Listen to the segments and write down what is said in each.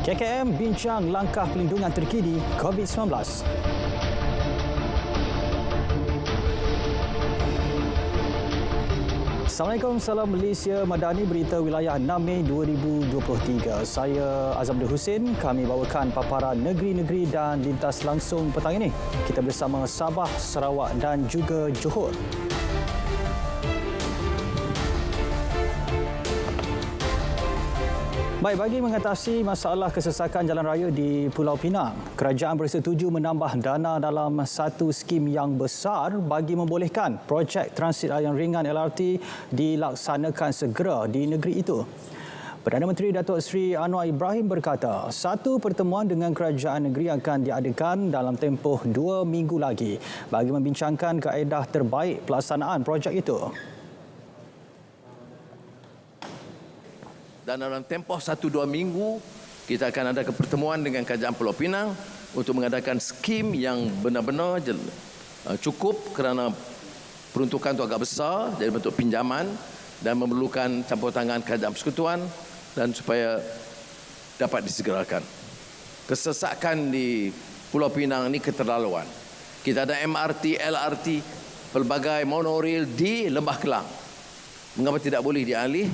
KKM bincang langkah pelindungan terkini COVID-19. Assalamualaikum, salam Malaysia Madani, berita wilayah 6 Mei 2023. Saya Azamudin Hussein, kami bawakan paparan negeri-negeri dan lintas langsung petang ini. Kita bersama Sabah, Sarawak dan juga Johor. Baik, bagi mengatasi masalah kesesakan jalan raya di Pulau Pinang, kerajaan bersetuju menambah dana dalam satu skim yang besar bagi membolehkan projek transit yang ringan LRT dilaksanakan segera di negeri itu. Perdana Menteri Datuk Seri Anwar Ibrahim berkata, satu pertemuan dengan kerajaan negeri akan diadakan dalam tempoh 2 minggu lagi bagi membincangkan kaedah terbaik pelaksanaan projek itu. Dan dalam tempoh 1-2 minggu, kita akan ada pertemuan dengan kerajaan Pulau Pinang untuk mengadakan skim yang benar-benar cukup kerana peruntukan itu agak besar dari bentuk pinjaman dan memerlukan campur tangan kerajaan persekutuan dan supaya dapat disegerakan. Kesesakan di Pulau Pinang ini keterlaluan. Kita ada MRT, LRT, pelbagai monorail di Lembah Kelang. Mengapa tidak boleh dialih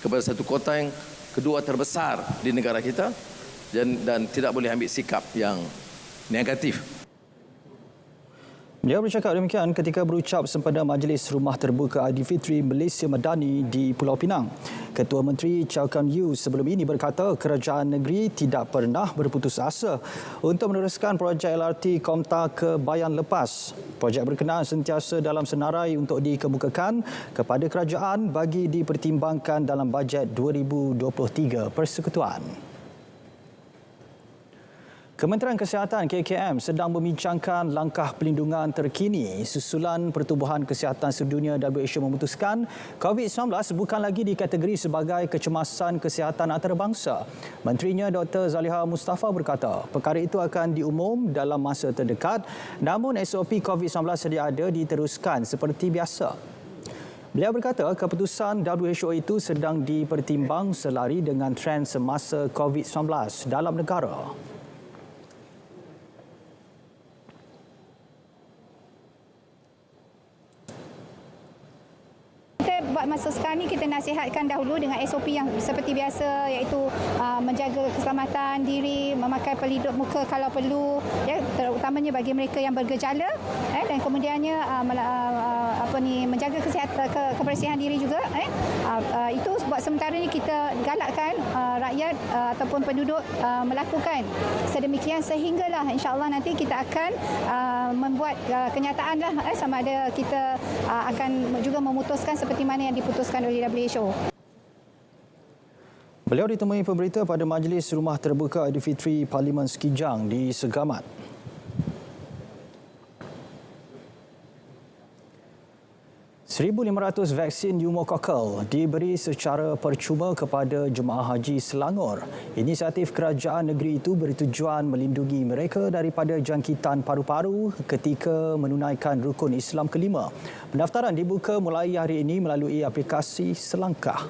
kepada satu kota yang kedua terbesar di negara kita dan tidak boleh ambil sikap yang negatif. Dia bercakap demikian ketika berucap sempena Majlis Rumah Terbuka Aidilfitri Malaysia Madani di Pulau Pinang. Ketua Menteri Chow Kam Yew sebelum ini berkata kerajaan negeri tidak pernah berputus asa untuk meneruskan projek LRT Komtar ke Bayan lepas. Projek berkenaan sentiasa dalam senarai untuk dikemukakan kepada kerajaan bagi dipertimbangkan dalam bajet 2023 Persekutuan. Kementerian Kesihatan KKM sedang membincangkan langkah pelindungan terkini susulan Pertubuhan Kesihatan Sedunia WHO memutuskan COVID-19 bukan lagi dikategori sebagai kecemasan kesihatan antarabangsa. Menterinya Dr. Zaliha Mustafa berkata, perkara itu akan diumum dalam masa terdekat, namun SOP COVID-19 sedia ada diteruskan seperti biasa. Beliau berkata keputusan WHO itu sedang dipertimbang selari dengan trend semasa COVID-19 dalam negara. Buat masa sekarang ni kita nasihatkan dahulu dengan SOP yang seperti biasa, iaitu menjaga keselamatan diri, memakai pelitup muka kalau perlu, ya, terutamanya bagi mereka yang bergejala, dan kemudiannya menjaga kesihatan kebersihan diri juga. Itu buat sementara ni kita galakkan rakyat ataupun penduduk melakukan sedemikian sehinggalah insya-Allah nanti kita akan membuat kenyataan lah, sama ada kita akan juga memutuskan seperti mana yang diputuskan oleh WHO. Beliau ditemui pemberita pada Majlis Rumah Terbuka Aidilfitri Parlimen Sekijang di Segamat. $1,500 vaksin pneumokokal diberi secara percuma kepada jemaah haji Selangor. Inisiatif kerajaan negeri itu bertujuan melindungi mereka daripada jangkitan paru-paru ketika menunaikan rukun Islam kelima. Pendaftaran dibuka mulai hari ini melalui aplikasi Selangkah.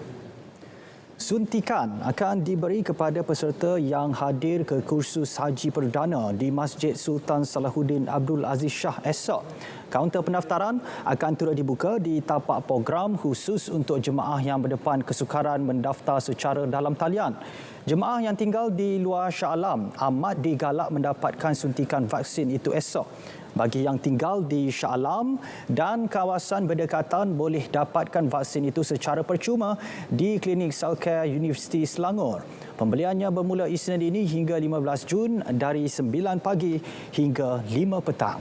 Suntikan akan diberi kepada peserta yang hadir ke kursus haji perdana di Masjid Sultan Salahuddin Abdul Aziz Shah esok. Kaunter pendaftaran akan turut dibuka di tapak program khusus untuk jemaah yang berdepan kesukaran mendaftar secara dalam talian. Jemaah yang tinggal di luar Shah Alam amat digalak mendapatkan suntikan vaksin itu esok. Bagi yang tinggal di Shah Alam dan kawasan berdekatan boleh dapatkan vaksin itu secara percuma di Klinik Salcare Universiti Selangor. Pembeliannya bermula Isnin ini hingga 15 Jun dari 9 pagi hingga 5 petang.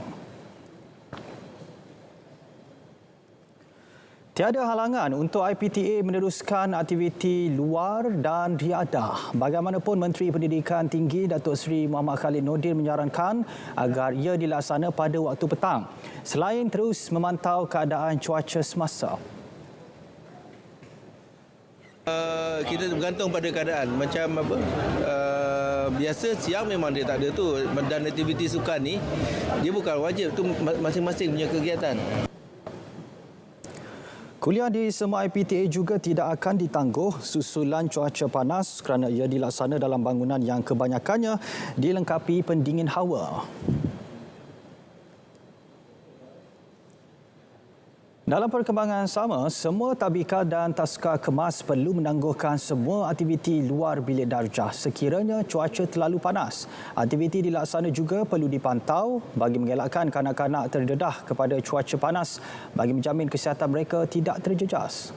Tiada halangan untuk IPTA meneruskan aktiviti luar dan riadah. Bagaimanapun Menteri Pendidikan Tinggi Datuk Seri Muhammad Khalid Nordin menyarankan agar ia dilaksana pada waktu petang selain terus memantau keadaan cuaca semasa. Kita bergantung pada keadaan. Macam biasa siang memang dia tak ada tu, dan aktiviti sukan ni dia bukan wajib, tu masing-masing punya kegiatan. Kuliah di semua IPTA juga tidak akan ditangguh susulan cuaca panas kerana ia dilaksana dalam bangunan yang kebanyakannya dilengkapi pendingin hawa. Dalam perkembangan sama, semua tabika dan taska kemas perlu menangguhkan semua aktiviti luar bilik darjah sekiranya cuaca terlalu panas. Aktiviti dilaksana juga perlu dipantau bagi mengelakkan kanak-kanak terdedah kepada cuaca panas bagi menjamin kesihatan mereka tidak terjejas.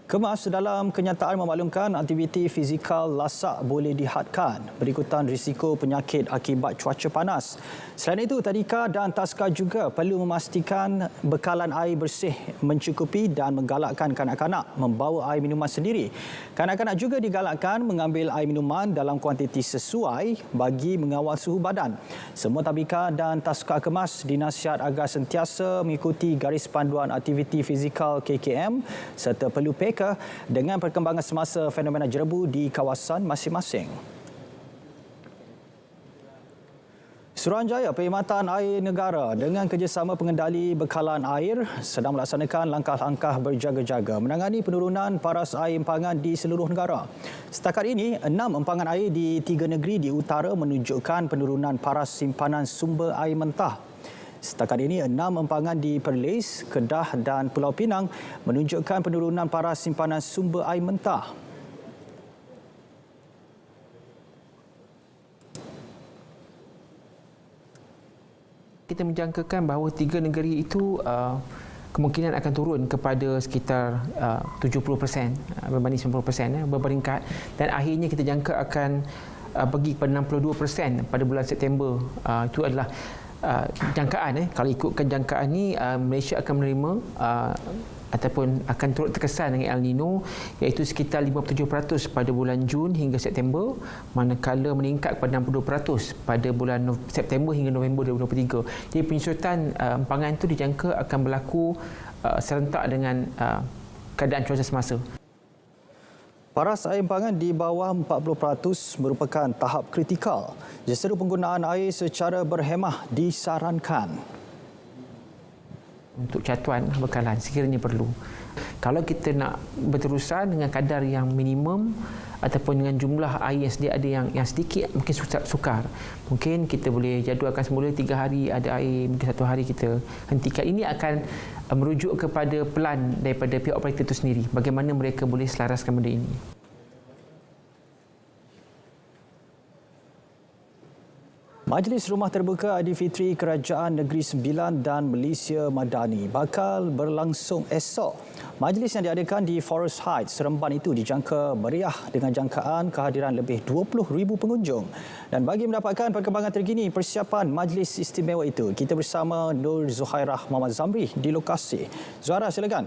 Kemas dalam kenyataan memaklumkan aktiviti fizikal lasak boleh dihadkan berikutan risiko penyakit akibat cuaca panas. Selain itu, tadika dan taska juga perlu memastikan bekalan air bersih mencukupi dan menggalakkan kanak-kanak membawa air minuman sendiri. Kanak-kanak juga digalakkan mengambil air minuman dalam kuantiti sesuai bagi mengawal suhu badan. Semua tabika dan taska kemas dinasihat agar sentiasa mengikuti garis panduan aktiviti fizikal KKM serta perlu peka dengan perkembangan semasa fenomena jerebu di kawasan masing-masing. Suruhanjaya Perkhidmatan Air Negara dengan kerjasama pengendali bekalan air sedang melaksanakan langkah-langkah berjaga-jaga menangani penurunan paras air empangan di seluruh negara. Setakat ini, 6 empangan air di 3 negeri di utara menunjukkan penurunan paras simpanan sumber air mentah. Setakat ini, 6 empangan di Perlis, Kedah dan Pulau Pinang menunjukkan penurunan paras simpanan sumber air mentah. Kita menjangkakan bahawa 3 negeri itu kemungkinan akan turun kepada sekitar 70% berbanding 90% berperingkat, dan akhirnya kita jangka akan pergi kepada 62% pada bulan September. Itu adalah jangkaan. Kalau ikutkan jangkaan ni, Malaysia akan menerima ataupun akan turut terkesan dengan El Nino, iaitu sekitar 57% pada bulan Jun hingga September, manakala meningkat kepada 62% pada bulan September hingga November 2023. Jadi penyusutan empangan itu dijangka akan berlaku serentak dengan keadaan cuaca semasa. Paras air empangan di bawah 40% merupakan tahap kritikal. Justeru penggunaan air secara berhemah disarankan. Untuk catuan bekalan sekiranya perlu. Kalau kita nak berterusan dengan kadar yang minimum ataupun dengan jumlah air yang sedia ada yang sedikit, mungkin sukar. Mungkin kita boleh jadualkan semula 3 hari ada air, mungkin 1 hari kita hentikan. Ini akan merujuk kepada pelan daripada pihak operator itu sendiri, bagaimana mereka boleh selaraskan benda ini. Majlis Rumah Terbuka Aidilfitri Kerajaan Negeri Sembilan dan Malaysia Madani bakal berlangsung esok. Majlis yang diadakan di Forest Heights, Seremban itu dijangka meriah dengan jangkaan kehadiran lebih 20,000 pengunjung. Dan bagi mendapatkan perkembangan terkini persiapan majlis istimewa itu, kita bersama Nur Zuhairah Muhammad Zamri di lokasi. Zuhairah, silakan.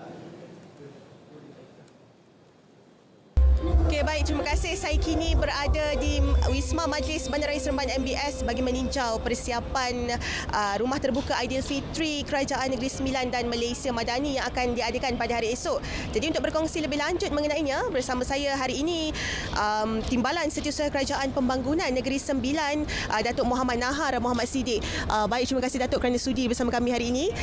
Okey, baik, terima kasih. Saya kini berada di Wisma Majlis Bandaraya Seremban MBS bagi meninjau persiapan Rumah Terbuka Aidilfitri Kerajaan Negeri Sembilan dan Malaysia Madani yang akan diadakan pada hari esok. Jadi untuk berkongsi lebih lanjut mengenainya, bersama saya hari ini Timbalan Setiausaha Kerajaan Pembangunan Negeri Sembilan, Datuk Muhammad Nahar Muhammad Siddiq. Baik, terima kasih Datuk kerana sudi bersama kami hari ini.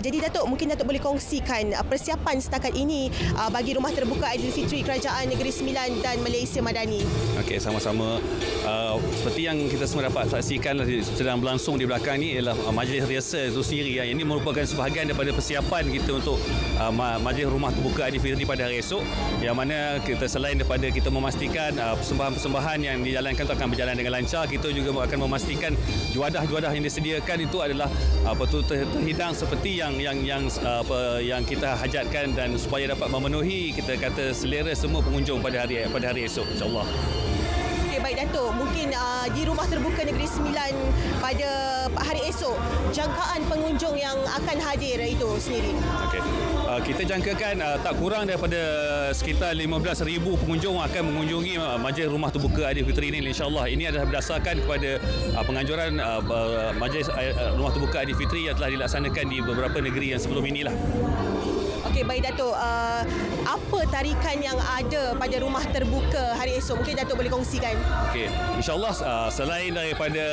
Jadi Datuk, mungkin Datuk boleh kongsikan persiapan setakat ini bagi Rumah Terbuka Aidilfitri Kerajaan Negeri Sembilan dan Malaysia Madani. Okey, sama-sama. Seperti yang kita semua dapat saksikan sedang berlangsung di belakang ni ialah majlis rehearsal itu sendiri. Ini merupakan sebahagian daripada persiapan kita untuk majlis Rumah Terbuka Aidilfitri pada hari esok, yang mana kita selain daripada kita memastikan persembahan-persembahan yang dijalankan itu akan berjalan dengan lancar, kita juga akan memastikan juadah-juadah yang disediakan itu adalah terhidang seperti yang kita hajatkan, dan supaya dapat memenuhi kita kata selera semua pengunjung pada hari esok, insya-Allah. Okey, baik Datuk, mungkin di Rumah Terbuka Negeri Sembilan pada hari esok, jangkaan pengunjung yang akan hadir itu sendiri. Okey. Kita jangkakan tak kurang daripada sekitar 15,000 pengunjung akan mengunjungi Majlis Rumah Terbuka Aidilfitri ini, insya-Allah. Ini adalah berdasarkan kepada penganjuran Majlis Rumah Terbuka Aidilfitri yang telah dilaksanakan di beberapa negeri yang sebelum inilah. Okey, baik Datuk. apa tarikan yang ada pada rumah terbuka hari esok? Mungkin Datuk boleh kongsikan. Okey, insyaAllah selain daripada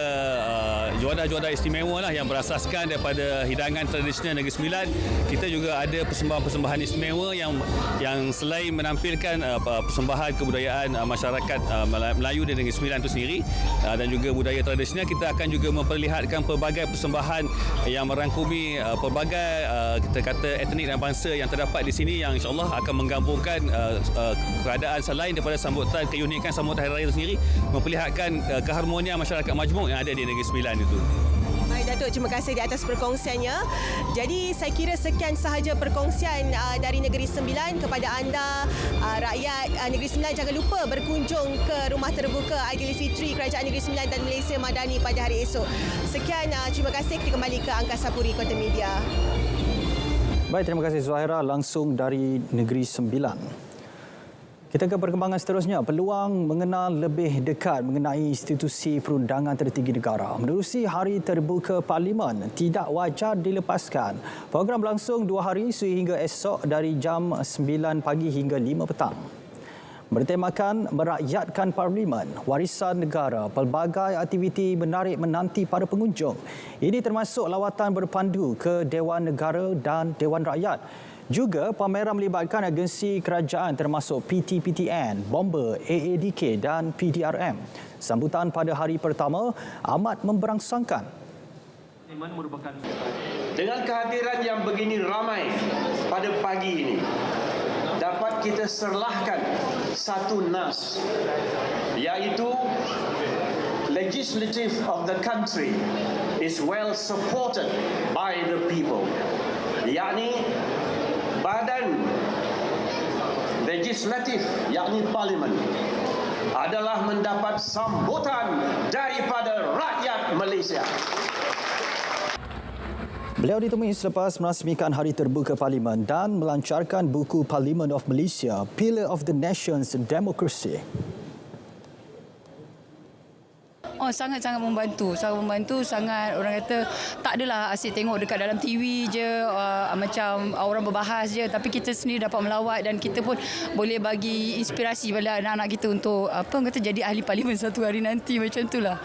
juara-juara istimewa lah yang berasaskan daripada hidangan tradisional Negeri Sembilan, kita juga ada persembahan-persembahan istimewa yang selain menampilkan persembahan kebudayaan masyarakat Melayu di Negeri Sembilan itu sendiri dan juga budaya tradisional, kita akan juga memperlihatkan pelbagai persembahan yang merangkumi pelbagai kita kata etnik dan bangsa yang terdapat di sini, yang insyaAllah akan menggabungkan keadaan selain daripada sambutan keunikan sambutan Hari Raya itu sendiri, memperlihatkan keharmonian masyarakat majmuk yang ada di Negeri Sembilan itu. Baik Datuk, terima kasih di atas perkongsiannya. Jadi saya kira sekian sahaja perkongsian dari Negeri Sembilan. Kepada anda rakyat Negeri Sembilan, jangan lupa berkunjung ke rumah terbuka Aidilfitri Kerajaan Negeri Sembilan dan Malaysia Madani pada hari esok. Sekian, terima kasih. Kita kembali ke Angkasa Puri Kota Media. Baik, terima kasih Zuhaira langsung dari Negeri Sembilan. Kita ke perkembangan seterusnya. Peluang mengenal lebih dekat mengenai institusi perundangan tertinggi negara menerusi Hari Terbuka Parlimen tidak wajar dilepaskan. Program berlangsung 2 hari sehingga esok dari jam 9 pagi hingga 5 petang. Bertemakan merakyatkan Parlimen, warisan negara, pelbagai aktiviti menarik menanti para pengunjung. Ini termasuk lawatan berpandu ke Dewan Negara dan Dewan Rakyat. Juga pameran melibatkan agensi kerajaan termasuk PT-PTN, Bomber, AADK dan PDRM. Sambutan pada hari pertama amat memberangsangkan. Dengan kehadiran yang begini ramai pada pagi ini, dapat kita serlahkan satu nas, iaitu legislative of the country is well supported by the people, yakni badan legislatif, yakni parlimen, adalah mendapat sambutan daripada rakyat Malaysia. Beliau ditemui selepas merasmikan Hari Terbuka Parlimen dan melancarkan buku Parliament of Malaysia, Pillar of the Nation's Democracy. Sangat-sangat membantu, sangat orang kata tak adalah asyik tengok dekat dalam TV je, macam orang berbahas je, tapi kita sendiri dapat melawat dan kita pun boleh bagi inspirasi pada anak-anak kita untuk kata jadi ahli parlimen satu hari nanti, macam itulah.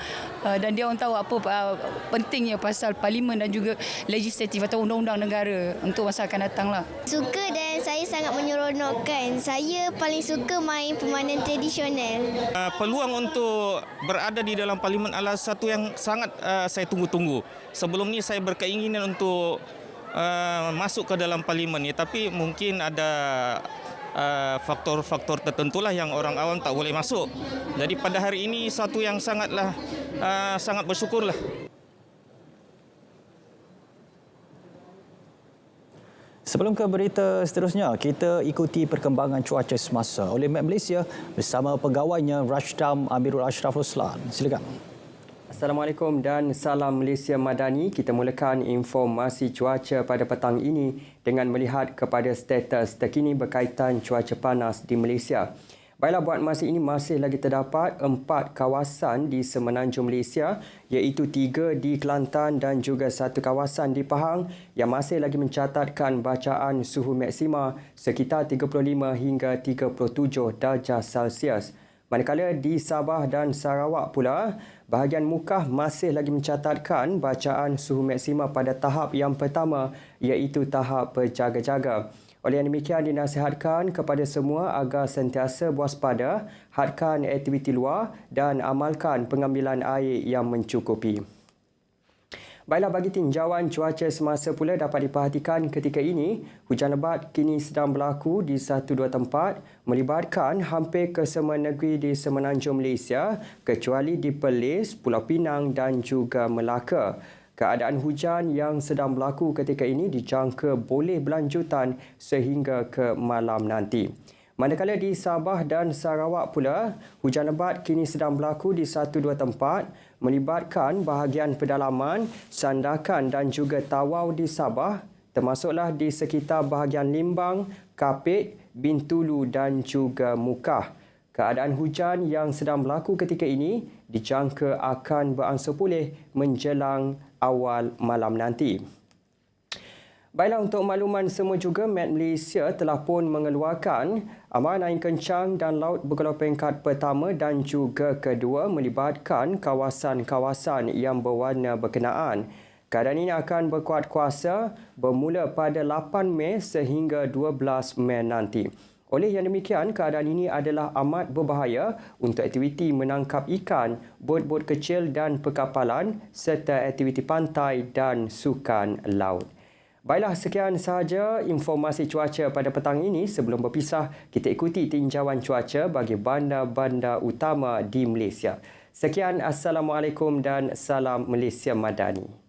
Dan dia orang tahu apa pentingnya pasal parlimen dan juga legislatif atau undang-undang negara untuk masa akan datanglah. Suka dan saya sangat menyeronokkan. Saya paling suka main permainan tradisional. Peluang untuk berada di dalam parlimen adalah satu yang sangat saya tunggu-tunggu. Sebelum ni saya berkeinginan untuk masuk ke dalam parlimen ni, tapi mungkin ada faktor-faktor tertentulah yang orang awam tak boleh masuk. Jadi pada hari ini satu yang sangat bersyukurlah. Sebelum ke berita seterusnya, kita ikuti perkembangan cuaca semasa oleh Met Malaysia bersama pegawainya Rashdam Amirul Ashraf Ruslan. Silakan. Assalamualaikum dan salam Malaysia Madani. Kita mulakan informasi cuaca pada petang ini dengan melihat kepada status terkini berkaitan cuaca panas di Malaysia. Baiklah, buat masa ini masih lagi terdapat 4 kawasan di semenanjung Malaysia, iaitu 3 di Kelantan dan juga 1 kawasan di Pahang yang masih lagi mencatatkan bacaan suhu maksima sekitar 35 hingga 37 darjah Celsius. Manakala di Sabah dan Sarawak pula, bahagian Mukah masih lagi mencatatkan bacaan suhu maksima pada tahap yang pertama, iaitu tahap berjaga-jaga. Oleh yang demikian, dinasihatkan kepada semua agar sentiasa waspada, hadkan aktiviti luar dan amalkan pengambilan air yang mencukupi. Baiklah, bagi tinjauan cuaca semasa pula dapat diperhatikan ketika ini, hujan lebat kini sedang berlaku di 1-2 tempat melibatkan hampir ke semua negeri di semenanjung Malaysia kecuali di Perlis, Pulau Pinang dan juga Melaka. Keadaan hujan yang sedang berlaku ketika ini dijangka boleh berlanjutan sehingga ke malam nanti. Manakala di Sabah dan Sarawak pula, hujan lebat kini sedang berlaku di 1-2 tempat melibatkan bahagian pedalaman, Sandakan dan juga Tawau di Sabah, termasuklah di sekitar bahagian Limbang, Kapit, Bintulu dan juga Mukah. Keadaan hujan yang sedang berlaku ketika ini dijangka akan berangsur pulih menjelang awal malam nanti. Baiklah, untuk makluman semua juga, Met Malaysia telah pun mengeluarkan amaran angin kencang dan laut bergelombang peringkat pertama dan juga kedua melibatkan kawasan-kawasan yang berwarna berkenaan. Keadaan ini akan berkuat kuasa bermula pada 8 Mei sehingga 12 Mei nanti. Oleh yang demikian, keadaan ini adalah amat berbahaya untuk aktiviti menangkap ikan, bot-bot kecil dan perkapalan serta aktiviti pantai dan sukan laut. Baiklah, sekian sahaja informasi cuaca pada petang ini. Sebelum berpisah, kita ikuti tinjauan cuaca bagi bandar-bandar utama di Malaysia. Sekian, Assalamualaikum dan salam Malaysia Madani.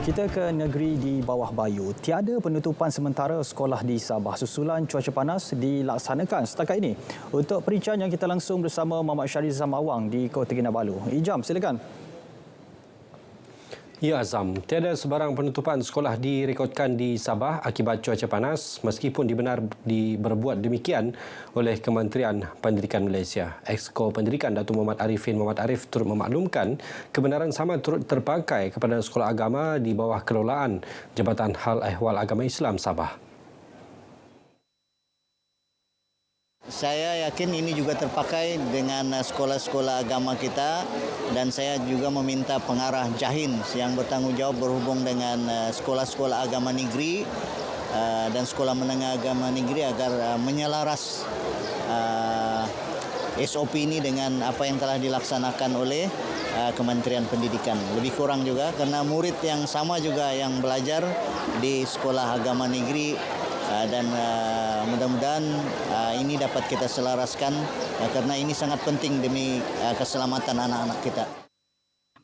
Kita ke negeri di bawah bayu. Tiada penutupan sementara sekolah di Sabah susulan cuaca panas dilaksanakan setakat ini. Untuk perincian yang kita langsung bersama Muhammad Syarif Zamawang di Kota Kinabalu. Ijam, silakan. Ya Azam, tiada sebarang penutupan sekolah direkodkan di Sabah akibat cuaca panas meskipun berbuat demikian oleh Kementerian Pendidikan Malaysia. Exco Pendidikan Datuk Muhammad Arifin Muhammad Arif turut memaklumkan kebenaran sama turut terpakai kepada sekolah agama di bawah kelolaan Jabatan Hal Ehwal Agama Islam Sabah. Saya yakin ini juga terpakai dengan sekolah-sekolah agama kita dan saya juga meminta pengarah Jahin yang bertanggungjawab berhubung dengan sekolah-sekolah agama negeri dan sekolah menengah agama negeri agar menyelaras SOP ini dengan apa yang telah dilaksanakan oleh Kementerian Pendidikan. Lebih kurang juga karena murid yang sama juga yang belajar di sekolah agama negeri dan mudah-mudahan ini dapat kita selaraskan karena ini sangat penting demi keselamatan anak-anak kita.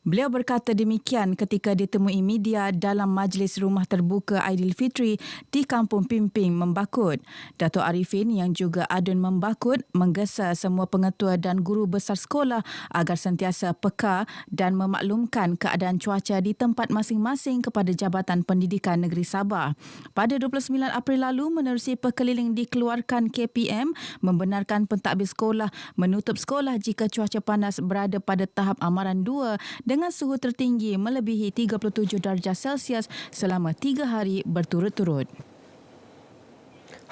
Beliau berkata demikian ketika ditemui media dalam majlis rumah terbuka Aidilfitri di Kampung Pimping, Membakut. Datuk Arifin yang juga adun Membakut menggesa semua pengetua dan guru besar sekolah agar sentiasa peka dan memaklumkan keadaan cuaca di tempat masing-masing kepada Jabatan Pendidikan Negeri Sabah. Pada 29 April lalu, menerusi perkeliling dikeluarkan KPM membenarkan pentadbir sekolah menutup sekolah jika cuaca panas berada pada tahap amaran 2 dengan suhu tertinggi melebihi 37 darjah Celsius selama 3 hari berturut-turut.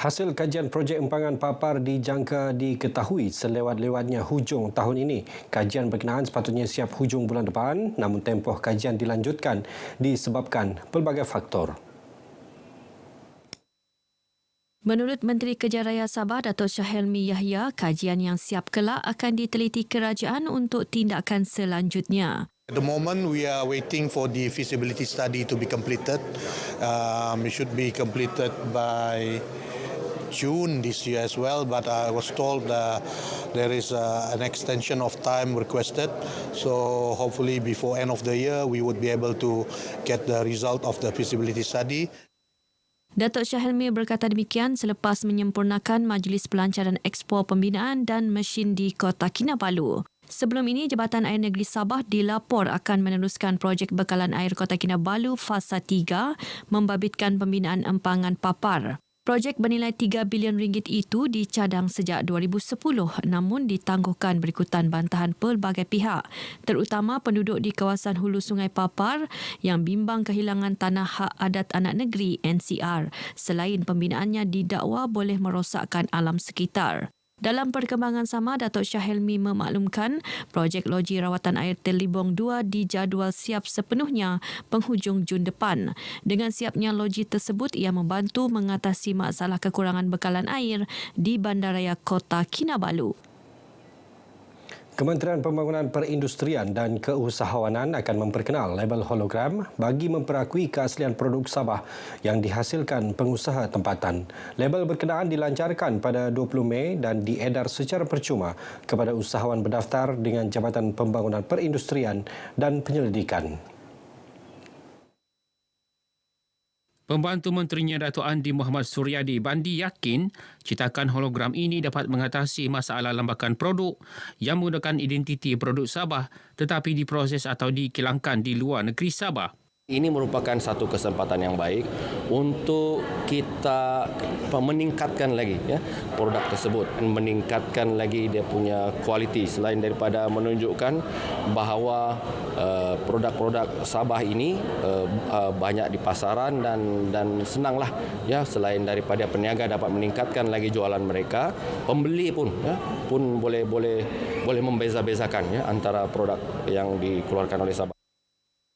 Hasil kajian projek empangan papar dijangka diketahui selewat-lewatnya hujung tahun ini. Kajian berkenaan sepatutnya siap hujung bulan depan, namun tempoh kajian dilanjutkan disebabkan pelbagai faktor. Menurut Menteri Kerja Raya Sabah, Datuk Shah Helmi Yahya, kajian yang siap kelak akan diteliti kerajaan untuk tindakan selanjutnya. At the moment, we are waiting for the feasibility study to be completed. It should be completed by June this year as well, but I was told there is an extension of time requested. So hopefully before end of the year, we would be able to get the result of the feasibility study. Datuk Shah Helmi berkata demikian selepas menyempurnakan Majlis Pelancaran Ekspor Pembinaan dan Mesin di Kota Kinabalu. Sebelum ini, Jabatan Air Negeri Sabah dilapor akan meneruskan projek bekalan air Kota Kinabalu Fasa 3 membabitkan pembinaan empangan papar. Projek bernilai 3 bilion ringgit itu dicadang sejak 2010 namun ditangguhkan berikutan bantahan pelbagai pihak, terutama penduduk di kawasan hulu Sungai Papar yang bimbang kehilangan tanah hak adat anak negeri NCR selain pembinaannya didakwa boleh merosakkan alam sekitar. Dalam perkembangan sama, Datuk Shah Helmi memaklumkan projek loji rawatan air Telibong 2 dijadual siap sepenuhnya penghujung Jun depan. Dengan siapnya loji tersebut, ia membantu mengatasi masalah kekurangan bekalan air di Bandaraya Kota Kinabalu. Kementerian Pembangunan Perindustrian dan Keusahawanan akan memperkenal label hologram bagi memperakui keaslian produk Sabah yang dihasilkan pengusaha tempatan. Label berkenaan dilancarkan pada 20 Mei dan diedar secara percuma kepada usahawan berdaftar dengan Jabatan Pembangunan Perindustrian dan Penyelidikan. Pembantu Menterinya Datuk Andi Muhammad Suryadi Bandi yakin cetakan hologram ini dapat mengatasi masalah lambakan produk yang menggunakan identiti produk Sabah tetapi diproses atau dikilangkan di luar negeri Sabah. Ini merupakan satu kesempatan yang baik untuk kita meningkatkan lagi produk tersebut, meningkatkan lagi dia punya kualiti selain daripada menunjukkan bahawa produk-produk Sabah ini banyak di pasaran dan senanglah selain daripada peniaga dapat meningkatkan lagi jualan mereka, pembeli pun boleh membeza-bezakan antara produk yang dikeluarkan oleh Sabah.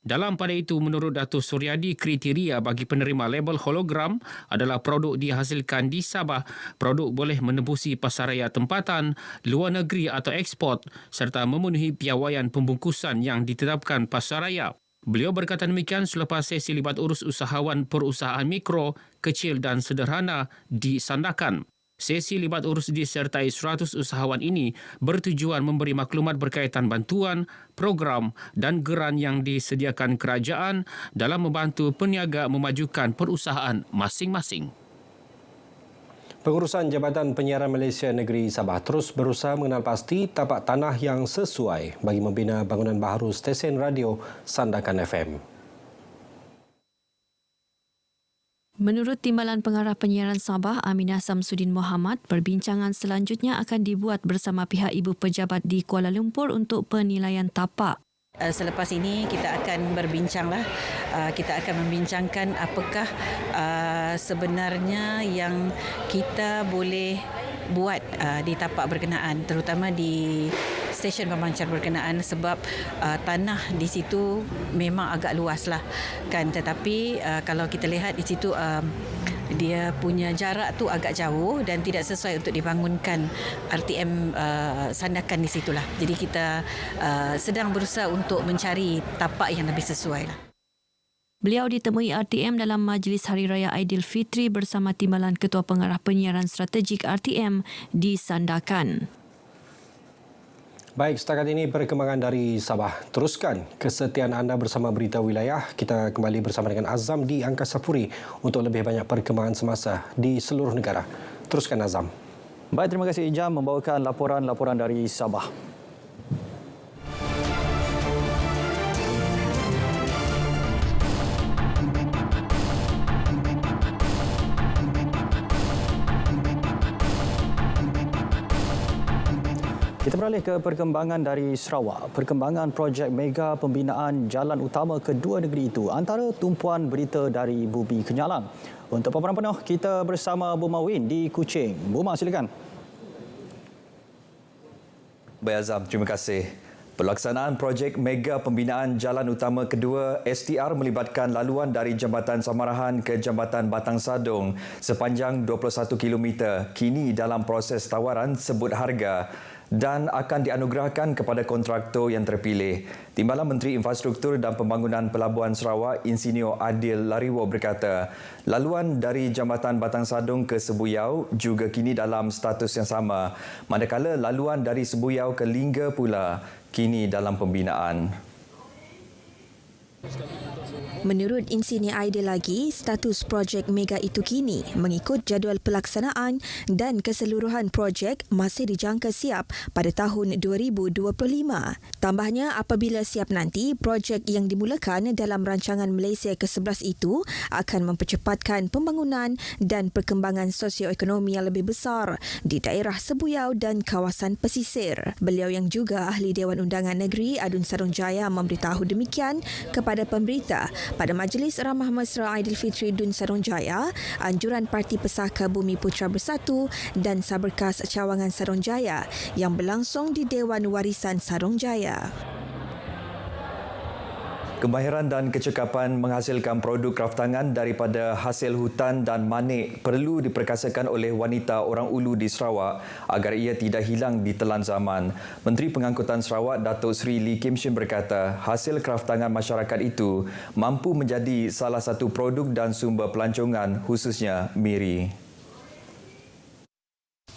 Dalam pada itu, menurut Datuk Suryadi, kriteria bagi penerima label hologram adalah produk dihasilkan di Sabah, produk boleh menembusi pasaraya tempatan, luar negeri atau ekspor serta memenuhi piawaian pembungkusan yang ditetapkan pasaraya. Beliau berkata demikian selepas sesi libat urus usahawan perusahaan mikro, kecil dan sederhana disandakan. Sesi libat urus disertai 100 usahawan ini bertujuan memberi maklumat berkaitan bantuan, program dan geran yang disediakan kerajaan dalam membantu peniaga memajukan perusahaan masing-masing. Pengurusan Jabatan Penyiaran Malaysia Negeri Sabah terus berusaha mengenal pasti tapak tanah yang sesuai bagi membina bangunan baharu stesen radio Sandakan FM. Menurut Timbalan Pengarah Penyiaran Sabah, Aminah Samsudin Mohamad, perbincangan selanjutnya akan dibuat bersama pihak ibu pejabat di Kuala Lumpur untuk penilaian tapak. Selepas ini kita akan berbincanglah, kita akan membincangkan apakah sebenarnya yang kita boleh buat di tapak berkenaan, terutama di stesen pemancar berkenaan, sebab tanah di situ memang agak luas lah kan, tetapi kalau kita lihat di situ dia punya jarak tu agak jauh dan tidak sesuai untuk dibangunkan RTM sandakan di situlah. Jadi kita sedang berusaha untuk mencari tapak yang lebih sesuai lah. Beliau ditemui RTM dalam Majlis Hari Raya Aidilfitri bersama Timbalan Ketua Pengarah Penyiaran Strategik RTM di Sandakan. Baik, setakat ini perkembangan dari Sabah. Teruskan kesetiaan anda bersama Berita Wilayah. Kita kembali bersama dengan Azam di Angkasa Puri untuk lebih banyak perkembangan semasa di seluruh negara. Teruskan Azam. Baik, terima kasih Ijam membawakan laporan-laporan dari Sabah. Kita beralih ke perkembangan dari Sarawak. Perkembangan projek mega pembinaan jalan utama kedua negeri itu antara tumpuan berita dari Bubi Kenyalang. Untuk paparan penuh, kita bersama Buma Win di Kuching. Buma, silakan. Baik Azam, terima kasih. Pelaksanaan projek mega pembinaan jalan utama kedua STR melibatkan laluan dari Jambatan Samarahan ke Jambatan Batang Sadong sepanjang 21 km kini dalam proses tawaran sebut harga dan akan dianugerahkan kepada kontraktor yang terpilih. Timbalan Menteri Infrastruktur dan Pembangunan Pelabuhan Sarawak, Insinyur Adil Lariwo berkata, laluan dari Jambatan Batang Sadong ke Sebuyau juga kini dalam status yang sama, manakala laluan dari Sebuyau ke Lingga pula kini dalam pembinaan. Menurut Insinyur Aidil lagi, status projek mega itu kini mengikut jadual pelaksanaan dan keseluruhan projek masih dijangka siap pada tahun 2025. Tambahnya, apabila siap nanti, projek yang dimulakan dalam rancangan Malaysia ke-11 itu akan mempercepatkan pembangunan dan perkembangan sosioekonomi yang lebih besar di daerah Sebuyau dan kawasan pesisir. Beliau yang juga Ahli Dewan Undangan Negeri Adun Sarungjaya memberitahu demikian kepada pemberita pada Majlis Ramah Mesra Aidilfitri Dun Sarungjaya, anjuran Parti Pesaka Bumi Putra Bersatu dan Saberkas Cawangan Sarungjaya yang berlangsung di Dewan Warisan Sarungjaya. Kemahiran dan kecekapan menghasilkan produk kraftangan daripada hasil hutan dan manik perlu diperkasakan oleh wanita orang Ulu di Sarawak agar ia tidak hilang di telan zaman. Menteri Pengangkutan Sarawak Datuk Seri Lee Kim Shin berkata, hasil kraftangan masyarakat itu mampu menjadi salah satu produk dan sumber pelancongan khususnya miri.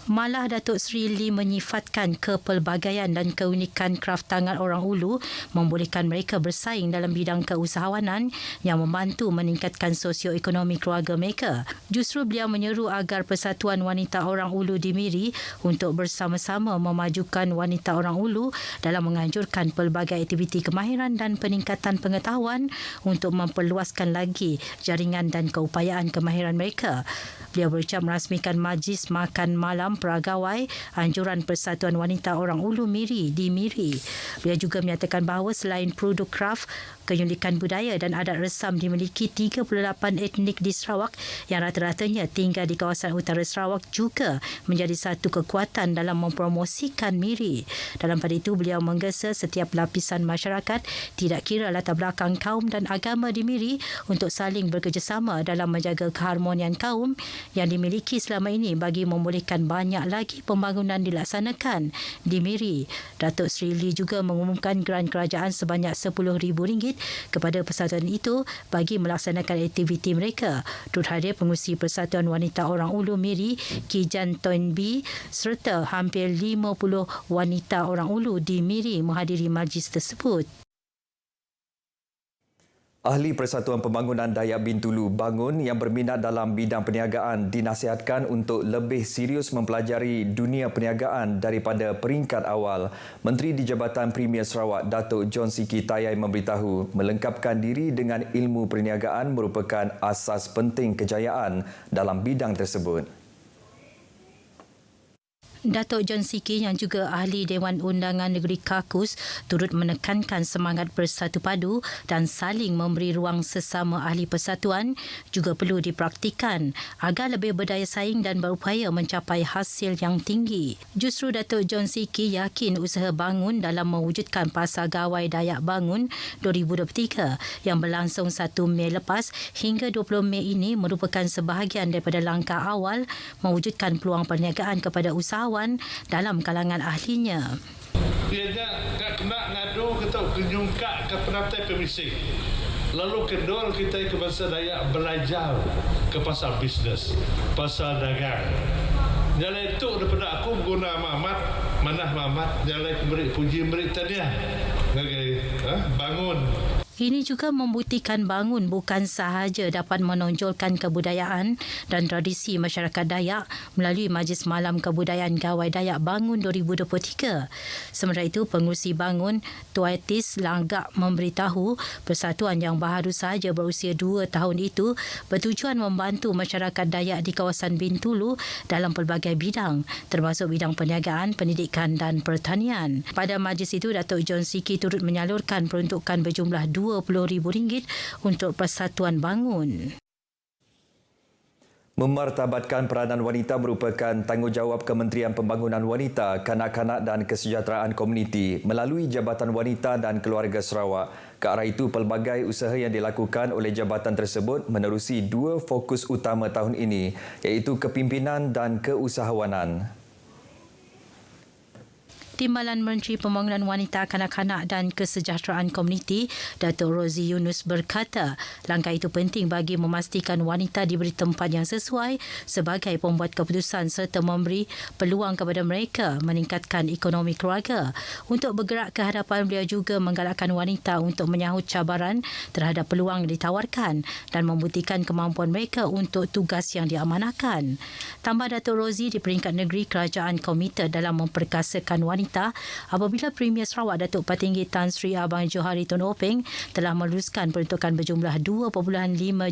Malah Datuk Seri Lee menyifatkan kepelbagaian dan keunikan kraftangan orang Ulu membolehkan mereka bersaing dalam bidang keusahawanan yang membantu meningkatkan sosioekonomi keluarga mereka. Justru beliau menyeru agar Persatuan Wanita Orang Ulu di Miri untuk bersama-sama memajukan wanita orang Ulu dalam menganjurkan pelbagai aktiviti kemahiran dan peningkatan pengetahuan untuk memperluaskan lagi jaringan dan keupayaan kemahiran mereka. Beliau berucap merasmikan Majlis Makan Malam Peragawai Anjuran Persatuan Wanita Orang Ulu Miri di Miri. Beliau juga menyatakan bahawa selain produk kraf, keunikan budaya dan adat resam dimiliki 38 etnik di Sarawak yang rata-ratanya tinggal di kawasan utara Sarawak juga menjadi satu kekuatan dalam mempromosikan Miri. Dalam pada itu, beliau menggesa setiap lapisan masyarakat tidak kira latar belakang kaum dan agama di Miri untuk saling bekerjasama dalam menjaga keharmonian kaum yang dimiliki selama ini bagi membolehkan banyak lagi pembangunan dilaksanakan di Miri. Datuk Seri Lee juga mengumumkan geran kerajaan sebanyak RM10,000 kepada persatuan itu bagi melaksanakan aktiviti mereka. Turut hadir pengurusi Persatuan Wanita Orang Ulu Miri, Ki Jan Toin B, serta hampir 50 wanita orang Ulu di Miri menghadiri majlis tersebut. Ahli Persatuan Pembangunan Dayak Bintulu Bangun yang berminat dalam bidang perniagaan dinasihatkan untuk lebih serius mempelajari dunia perniagaan daripada peringkat awal. Menteri di Jabatan Premier Sarawak Datuk John Siki Tayai memberitahu melengkapkan diri dengan ilmu perniagaan merupakan asas penting kejayaan dalam bidang tersebut. Datuk John Siki yang juga Ahli Dewan Undangan Negeri Kakus turut menekankan semangat bersatu padu dan saling memberi ruang sesama ahli persatuan juga perlu dipraktikan agar lebih berdaya saing dan berupaya mencapai hasil yang tinggi. Justru Datuk John Siki yakin usaha bangun dalam mewujudkan Pasar Gawai Dayak Bangun 2023 yang berlangsung 1 Mei lepas hingga 20 Mei ini merupakan sebahagian daripada langkah awal mewujudkan peluang perniagaan kepada usahawan dalam kalangan ahlinya. Dia kena ngadu kita kenyungkak ke penatai pemising. Lalu kedua kita ke bahasa Dayak belajar ke pasar bisnes, pasar dagang. Jalan itu daripada aku guna mamat, manah mamat, jalan beri puji beri tadiah. Bangun. Ini juga membuktikan Bangun bukan sahaja dapat menonjolkan kebudayaan dan tradisi masyarakat Dayak melalui Majlis Malam Kebudayaan Gawai Dayak Bangun 2023. Sementara itu, pengurusi Bangun, Tuaitis Langgak memberitahu persatuan yang baru sahaja berusia 2 tahun itu bertujuan membantu masyarakat Dayak di kawasan Bintulu dalam pelbagai bidang, termasuk bidang perniagaan, pendidikan dan pertanian. Pada majlis itu, Datuk John Siki turut menyalurkan peruntukan berjumlah RM20,000 untuk Persatuan Bangun. Memartabatkan peranan wanita merupakan tanggungjawab Kementerian Pembangunan Wanita, Kanak-kanak dan Kesejahteraan Komuniti melalui Jabatan Wanita dan Keluarga Sarawak. Ke arah itu, pelbagai usaha yang dilakukan oleh jabatan tersebut menerusi 2 fokus utama tahun ini, iaitu kepimpinan dan keusahawanan. Timbalan Menteri Pembangunan Wanita, Kanak-kanak dan Kesejahteraan Komuniti, Datuk Rozi Yunus berkata, langkah itu penting bagi memastikan wanita diberi tempat yang sesuai sebagai pembuat keputusan serta memberi peluang kepada mereka meningkatkan ekonomi keluarga. Untuk bergerak ke hadapan, beliau juga menggalakkan wanita untuk menyahut cabaran terhadap peluang yang ditawarkan dan membuktikan kemampuan mereka untuk tugas yang diamanahkan. Tambah Datuk Rozi, di peringkat negeri, kerajaan komited dalam memperkasakan wanita apabila Premier Sarawak Datuk Patinggi Tan Sri Abang Johari Tun Openg telah meluluskan peruntukan berjumlah 2.5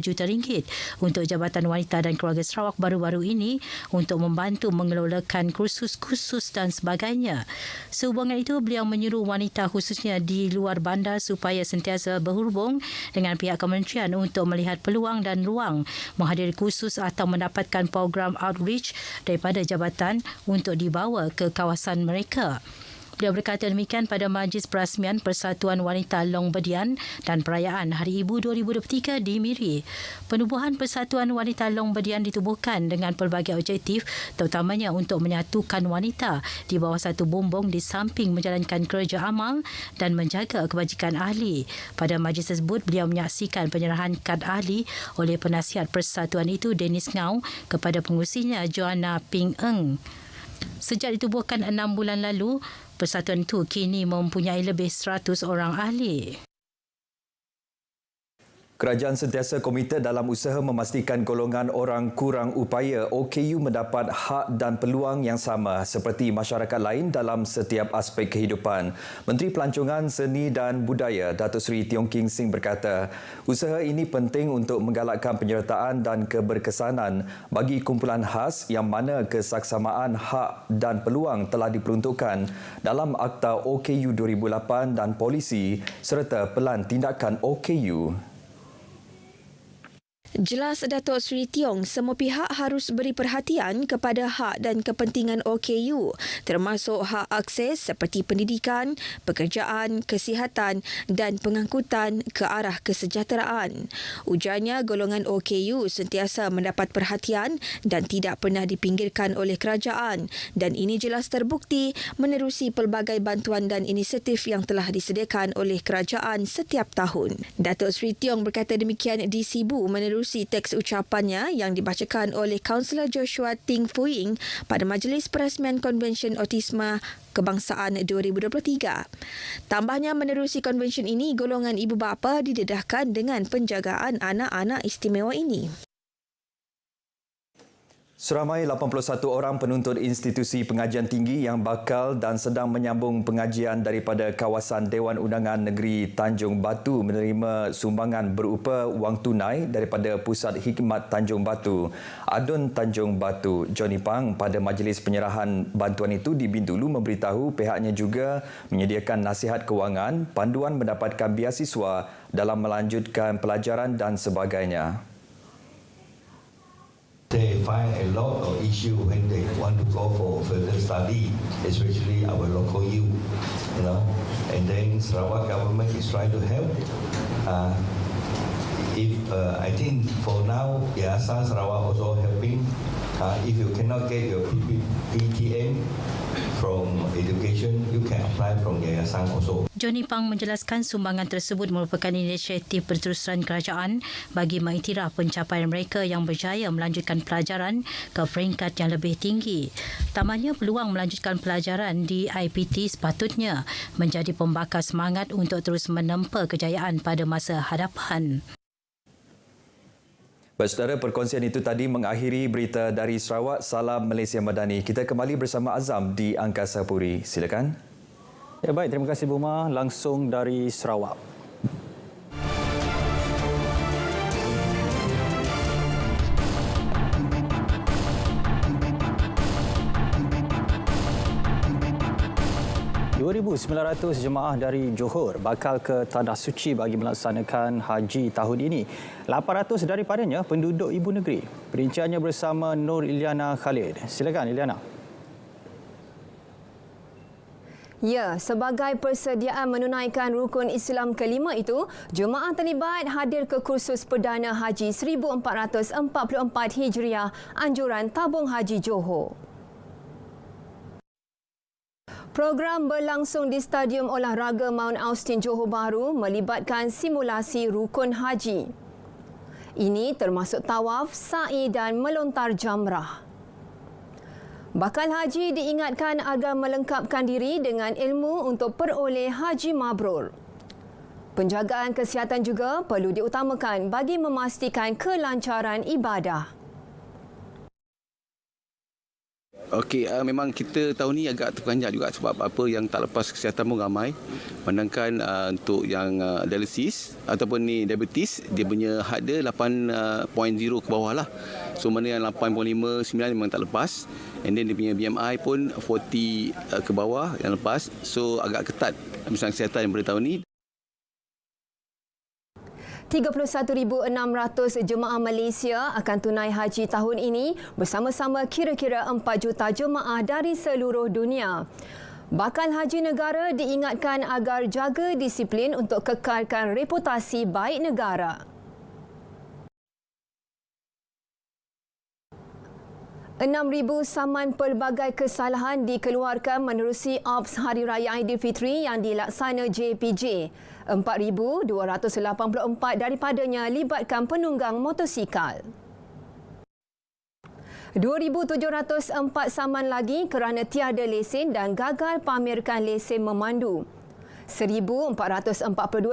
juta ringgit untuk Jabatan Wanita dan Keluarga Sarawak baru-baru ini untuk membantu mengelolakan kursus-kursus dan sebagainya. Sehubungan itu, beliau menyuruh wanita khususnya di luar bandar supaya sentiasa berhubung dengan pihak kementerian untuk melihat peluang dan ruang menghadiri kursus atau mendapatkan program outreach daripada jabatan untuk dibawa ke kawasan mereka. Beliau berkata demikian pada Majlis Perasmian Persatuan Wanita Long Bedian dan Perayaan Hari Ibu 2023 di Miri. Penubuhan Persatuan Wanita Long Bedian ditubuhkan dengan pelbagai objektif, terutamanya untuk menyatukan wanita di bawah satu bumbung di samping menjalankan kerja amal dan menjaga kebajikan ahli. Pada majlis tersebut, beliau menyaksikan penyerahan kad ahli oleh penasihat persatuan itu, Dennis Ngau, kepada pengurusinya, Joanna Ping Eng. Sejak ditubuhkan 6 bulan lalu, persatuan itu kini mempunyai lebih 100 orang ahli. Kerajaan sentiasa komited dalam usaha memastikan golongan orang kurang upaya OKU mendapat hak dan peluang yang sama seperti masyarakat lain dalam setiap aspek kehidupan. Menteri Pelancongan, Seni dan Budaya Datuk Seri Tiong King Sing berkata, usaha ini penting untuk menggalakkan penyertaan dan keberkesanan bagi kumpulan khas yang mana kesaksamaan hak dan peluang telah diperuntukkan dalam Akta OKU 2008 dan polisi serta Pelan Tindakan OKU. Jelas Datuk Seri Tiong, semua pihak harus beri perhatian kepada hak dan kepentingan OKU, termasuk hak akses seperti pendidikan, pekerjaan, kesihatan dan pengangkutan ke arah kesejahteraan. Ujarnya, golongan OKU sentiasa mendapat perhatian dan tidak pernah dipinggirkan oleh kerajaan, dan ini jelas terbukti menerusi pelbagai bantuan dan inisiatif yang telah disediakan oleh kerajaan setiap tahun. Datuk Seri Tiong berkata demikian di Sibu menerusi teks ucapannya yang dibacakan oleh Kaunselor Joshua Ting Fuing pada Majlis Perasmian Konvensyen Autisma Kebangsaan 2023. Tambahnya, menerusi konvensyen ini, golongan ibu bapa didedahkan dengan penjagaan anak-anak istimewa ini. Seramai 81 orang penuntut institusi pengajian tinggi yang bakal dan sedang menyambung pengajian daripada kawasan Dewan Undangan Negeri Tanjung Batu menerima sumbangan berupa wang tunai daripada Pusat Hikmat Tanjung Batu, Adun Tanjung Batu, Johnny Pang. Pada majlis penyerahan bantuan itu, di Bintulu memberitahu pihaknya juga menyediakan nasihat kewangan, panduan mendapatkan biasiswa dalam melanjutkan pelajaran dan sebagainya. They find a lot of issue when they want to go for further study, especially our local youth, and then Sarawak government is trying to help. I think for now, Yayasan Sarawak also helping. If you cannot get your PTM from education, you can apply from Yayasan also. Johnny Pang menjelaskan sumbangan tersebut merupakan inisiatif berterusan kerajaan bagi mengiktiraf pencapaian mereka yang berjaya melanjutkan pelajaran ke peringkat yang lebih tinggi. Tambahnya, peluang melanjutkan pelajaran di IPT sepatutnya menjadi pembakar semangat untuk terus menempa kejayaan pada masa hadapan. Baik, saudara, perkongsian itu tadi mengakhiri berita dari Sarawak. Salam Malaysia Madani. Kita kembali bersama Azam di Angkasa Puri. Silakan. Ya, baik, terima kasih Buma, langsung dari Sarawak. ...2,900 jemaah dari Johor bakal ke Tanah Suci bagi melaksanakan haji tahun ini. 800 daripadanya penduduk ibu negeri. Perinciannya bersama Nur Iliana Khalid. Silakan Iliana. Ya, sebagai persediaan menunaikan rukun Islam kelima itu, jemaah terlibat hadir ke kursus Perdana Haji 1444 Hijriah Anjuran Tabung Haji Johor. Program berlangsung di Stadium Olahraga Mount Austin, Johor Bahru melibatkan simulasi rukun haji. Ini termasuk tawaf, sa'i dan melontar jamrah. Bakal haji diingatkan agar melengkapkan diri dengan ilmu untuk peroleh haji mabrur. Penjagaan kesihatan juga perlu diutamakan bagi memastikan kelancaran ibadah. Okey, memang kita tahun ni agak terperanjat juga sebab apa yang tak lepas kesihatan pun ramai. Sedangkan untuk yang dialisis ataupun ni diabetes, dia punya had dia 8.0 ke bawah lah. So mana yang 8.5, 9 memang tak lepas. And then dia punya BMI pun 40 ke bawah yang lepas. So agak ketat misalnya kesihatan pada tahun ni. 31,600 jemaah Malaysia akan tunai haji tahun ini bersama-sama kira-kira 4 juta jemaah dari seluruh dunia. Bakal haji negara diingatkan agar jaga disiplin untuk kekalkan reputasi baik negara. 6,000 saman pelbagai kesalahan dikeluarkan menerusi Ops Hari Raya Aidilfitri yang dilaksana JPJ. 4,284 daripadanya libatkan penunggang motosikal. 2,704 saman lagi kerana tiada lesen dan gagal pamerkan lesen memandu. 1,442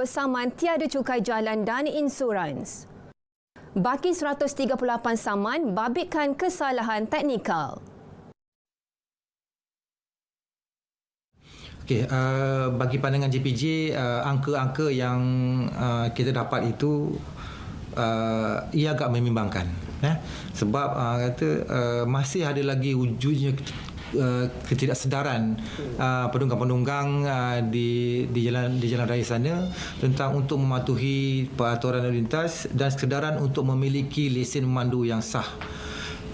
saman tiada cukai jalan dan insurans. Baki 138 saman babitkan kesalahan teknikal. Okey, bagi pandangan JPJ, angka-angka yang kita dapat itu ia agak membimbangkan. Sebab masih ada lagi wujudnya ketidaksedaran penunggang-penunggang di jalan raya sana tentang untuk mematuhi peraturan lalu lintas dan kesedaran untuk memiliki lesen memandu yang sah.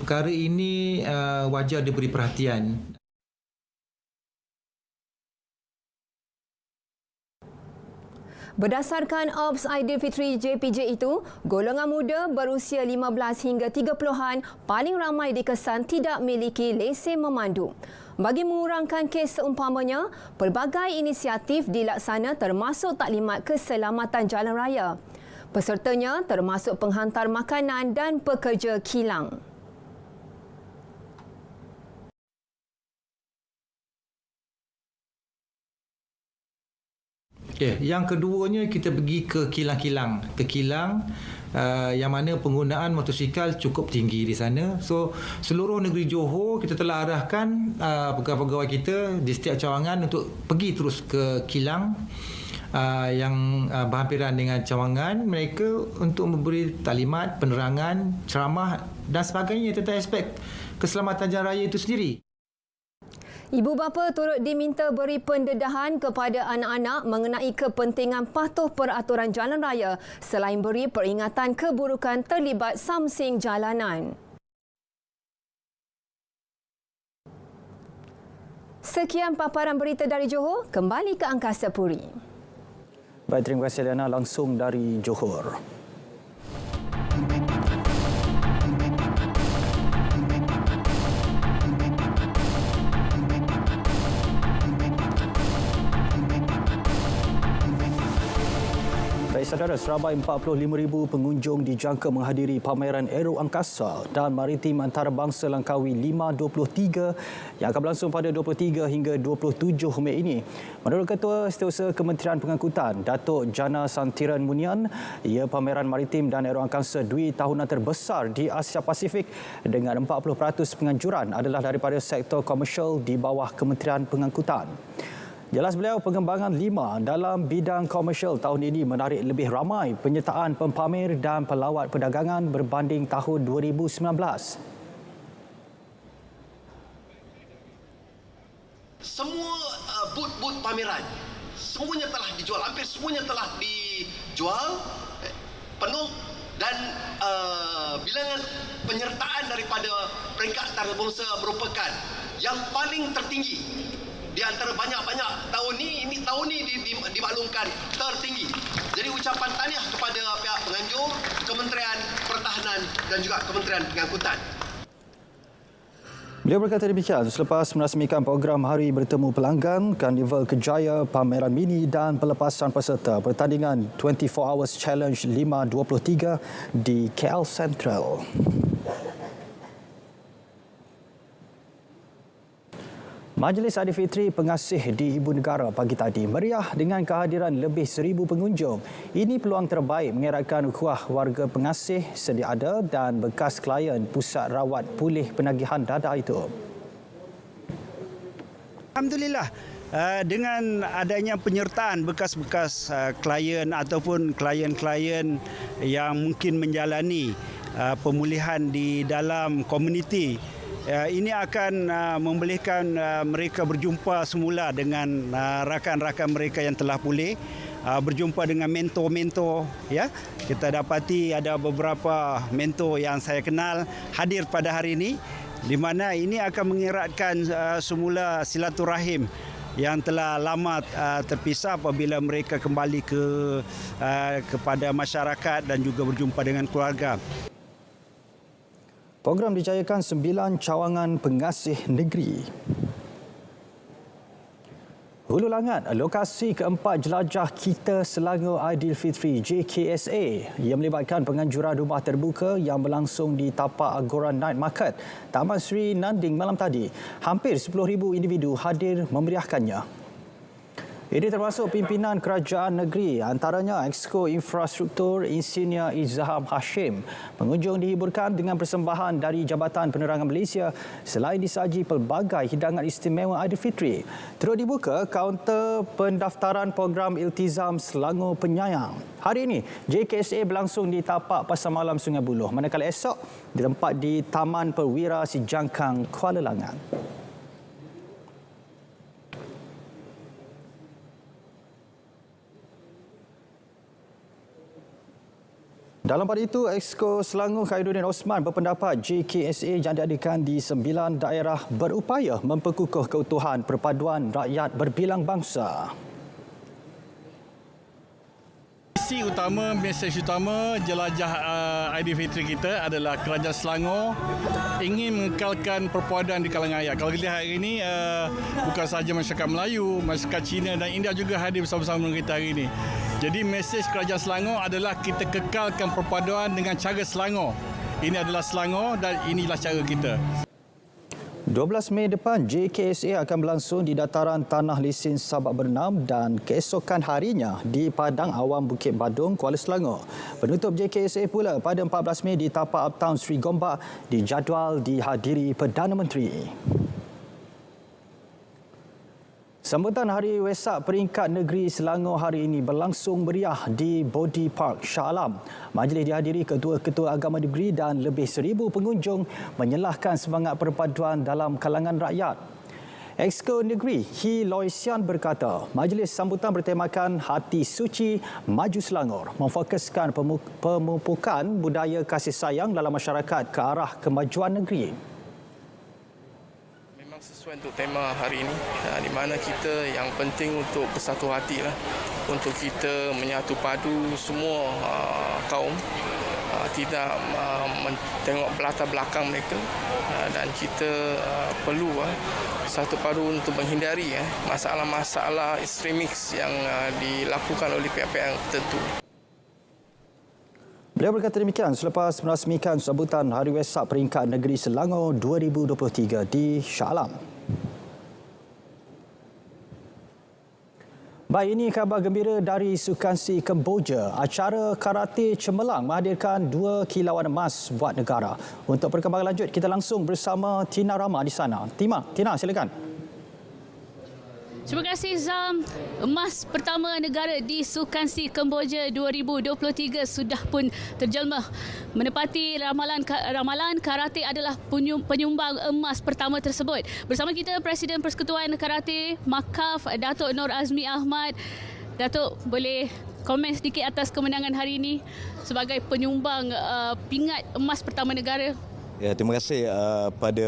Perkara ini wajar diberi perhatian. Berdasarkan Ops Aidilfitri JPJ itu, golongan muda berusia 15 hingga 30-an paling ramai dikesan tidak memiliki lesen memandu. Bagi mengurangkan kes seumpamanya, pelbagai inisiatif dilaksana termasuk taklimat keselamatan jalan raya. Pesertanya termasuk penghantar makanan dan pekerja kilang. Yang keduanya kita pergi ke kilang-kilang. Yang mana penggunaan motosikal cukup tinggi di sana. So seluruh negeri Johor kita telah arahkan pegawai-pegawai kita di setiap cawangan untuk pergi terus ke kilang yang berhampiran dengan cawangan mereka untuk memberi taklimat, penerangan, ceramah dan sebagainya tentang aspek keselamatan jalan raya itu sendiri. Ibu bapa turut diminta beri pendedahan kepada anak-anak mengenai kepentingan patuh peraturan jalan raya selain beri peringatan keburukan terlibat samsing jalanan. Sekian paparan berita dari Johor, kembali ke Angkasa Puri. Baik, terima kasih Liana langsung dari Johor. Baik saudara, seramai 45,000 pengunjung dijangka menghadiri pameran Aero Angkasa dan Maritim Antarabangsa Langkawi 523 yang akan berlangsung pada 23 hingga 27 Mei ini. Menurut Ketua Setiausaha Kementerian Pengangkutan, Datuk Jana Santiran Munian, ia pameran maritim dan aero angkasa 2 tahunan terbesar di Asia Pasifik dengan 40% penganjuran adalah daripada sektor komersial di bawah Kementerian Pengangkutan. Jelas beliau, pengembangan 5 dalam bidang komersial tahun ini menarik lebih ramai penyertaan pempamer dan pelawat perdagangan berbanding tahun 2019. Semua booth-booth pameran, semuanya telah dijual, hampir semuanya telah dijual penuh dan bilangan penyertaan daripada peringkat antarabangsa merupakan yang paling tertinggi. Di antara banyak-banyak tahun ini tahun ini dimaklumkan tertinggi. Jadi ucapan tahniah kepada pihak penganjur, Kementerian Pertahanan dan juga Kementerian Pengangkutan. Beliau berkata demikian selepas merasmikan program Hari Bertemu Pelanggan, Karnival Kejaya, pameran mini dan pelepasan peserta pertandingan 24 Hours Challenge 523 di KL Central. Majlis Aidilfitri Pengasih di Ibu Negara pagi tadi meriah dengan kehadiran lebih 1,000 pengunjung. Ini peluang terbaik mengeratkan ukhuwah warga pengasih sedia ada dan bekas klien Pusat Rawat Pulih Penagihan Dadah itu. Alhamdulillah, dengan adanya penyertaan bekas-bekas klien ataupun klien-klien yang mungkin menjalani pemulihan di dalam komuniti, ini akan membolehkan mereka berjumpa semula dengan rakan-rakan mereka yang telah pulih, berjumpa dengan mentor-mentor. Ya, kita dapati ada beberapa mentor yang saya kenal hadir pada hari ini, di mana ini akan mengeratkan semula silaturahim yang telah lama terpisah apabila mereka kembali kepada masyarakat dan juga berjumpa dengan keluarga. Program dijayakan 9 cawangan pengasih negeri. Hulu Langat, lokasi keempat jelajah Kita Selangor Aidilfitri JKSA yang melibatkan penganjuran rumah terbuka yang berlangsung di tapak Agora Night Market, Taman Sri Nanding malam tadi. Hampir 10,000 individu hadir memeriahkannya. Ini termasuk pimpinan kerajaan negeri, antaranya Exco Infrastruktur Insinyur Izzaham Hashim. Pengunjung dihiburkan dengan persembahan dari Jabatan Penerangan Malaysia selain disaji pelbagai hidangan istimewa Aidilfitri. Terus dibuka kaunter pendaftaran program Iltizam Selangor Penyayang. Hari ini, JKSA berlangsung di tapak Pasar Malam Sungai Buloh, manakala esok ditempat di Taman Perwira Sijangkang, Kuala Langat. Dalam pada itu, Exco Selangor Khairuddin Osman berpendapat JKSA yang diadakan di 9 daerah berupaya memperkukuh keutuhan perpaduan rakyat berbilang bangsa. Misi utama, mesej utama jelajah Aidilfitri kita adalah Kerajaan Selangor ingin mengekalkan perpaduan di kalangan rakyat. Kalau kita lihat hari ini, bukan sahaja masyarakat Melayu, masyarakat Cina dan India juga hadir bersama-sama dengan kita hari ini. Jadi mesej Kerajaan Selangor adalah kita kekalkan perpaduan dengan cara Selangor. Ini adalah Selangor dan inilah cara kita. 12 Mei depan, JKSA akan berlangsung di dataran Tanah Lisin Sabak Bernam dan keesokan harinya di Padang Awam Bukit Badung, Kuala Selangor. Penutup JKSA pula pada 14 Mei di tapak Uptown Sri Gombak dijadual dihadiri Perdana Menteri. Sambutan Hari Wesak Peringkat Negeri Selangor hari ini berlangsung meriah di Body Park Shah Alam. Majlis dihadiri ketua-ketua agama negeri dan lebih 1,000 pengunjung menyelahkan semangat perpaduan dalam kalangan rakyat. Exco Negeri Hi Loy Sian berkata, majlis sambutan bertemakan Hati Suci Maju Selangor, memfokuskan pemupukan budaya kasih sayang dalam masyarakat ke arah kemajuan negeri. Sesuai untuk tema hari ini, di mana kita yang penting untuk bersatu hati lah, untuk kita menyatu padu semua kaum, tidak tengok latar belakang mereka, dan kita perlu satu padu untuk menghindari masalah-masalah ekstremis yang dilakukan oleh pihak-pihak tertentu. Beliau berkata demikian selepas merasmikan sambutan Hari Wesak Peringkat Negeri Selangor 2023 di Shah Alam. Baik, ini khabar gembira dari Sukansi Kemboja. Acara Karate Cemerlang menghadirkan 2 kilauan emas buat negara. Untuk perkembangan lanjut, kita langsung bersama Tina Rama di sana. Tina, silakan. Terima kasih Zam. Emas pertama negara di Sukansi Kemboja 2023 sudah pun terjelma. Menepati ramalan karate adalah penyumbang emas pertama tersebut. Bersama kita Presiden Persekutuan Karate Makaf Datuk Nur Azmi Ahmad. Datuk, boleh komen sedikit atas kemenangan hari ini sebagai penyumbang pingat emas pertama negara? Ya, terima kasih pada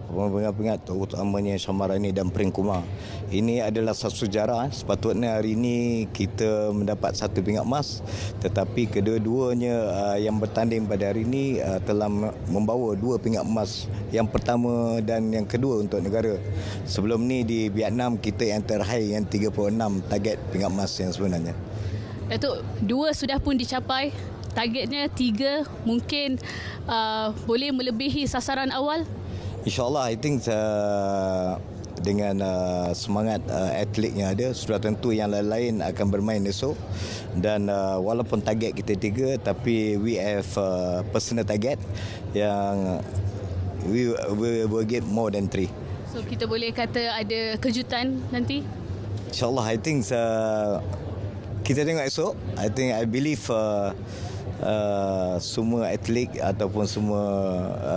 pengat-pengat terutamanya Syamarani dan Prim Kumar. Ini adalah satu sejarah. Sepatutnya hari ini kita mendapat 1 pingat emas, tetapi kedua-duanya yang bertanding pada hari ini telah membawa 2 pingat emas. Yang pertama dan yang kedua untuk negara. Sebelum ni di Vietnam kita yang terhai yang 36 target pingat emas yang sebenarnya. Datuk, 2 sudah pun dicapai. Targetnya 3, mungkin boleh melebihi sasaran awal? InsyaAllah, I think dengan semangat atlet yang ada, sudah tentu yang lain-lain akan bermain esok. Dan walaupun target kita 3, tapi we have personal target yang we will get more than 3. So kita boleh kata ada kejutan nanti? InsyaAllah, I think kita tengok esok. I believe semua atlet ataupun semua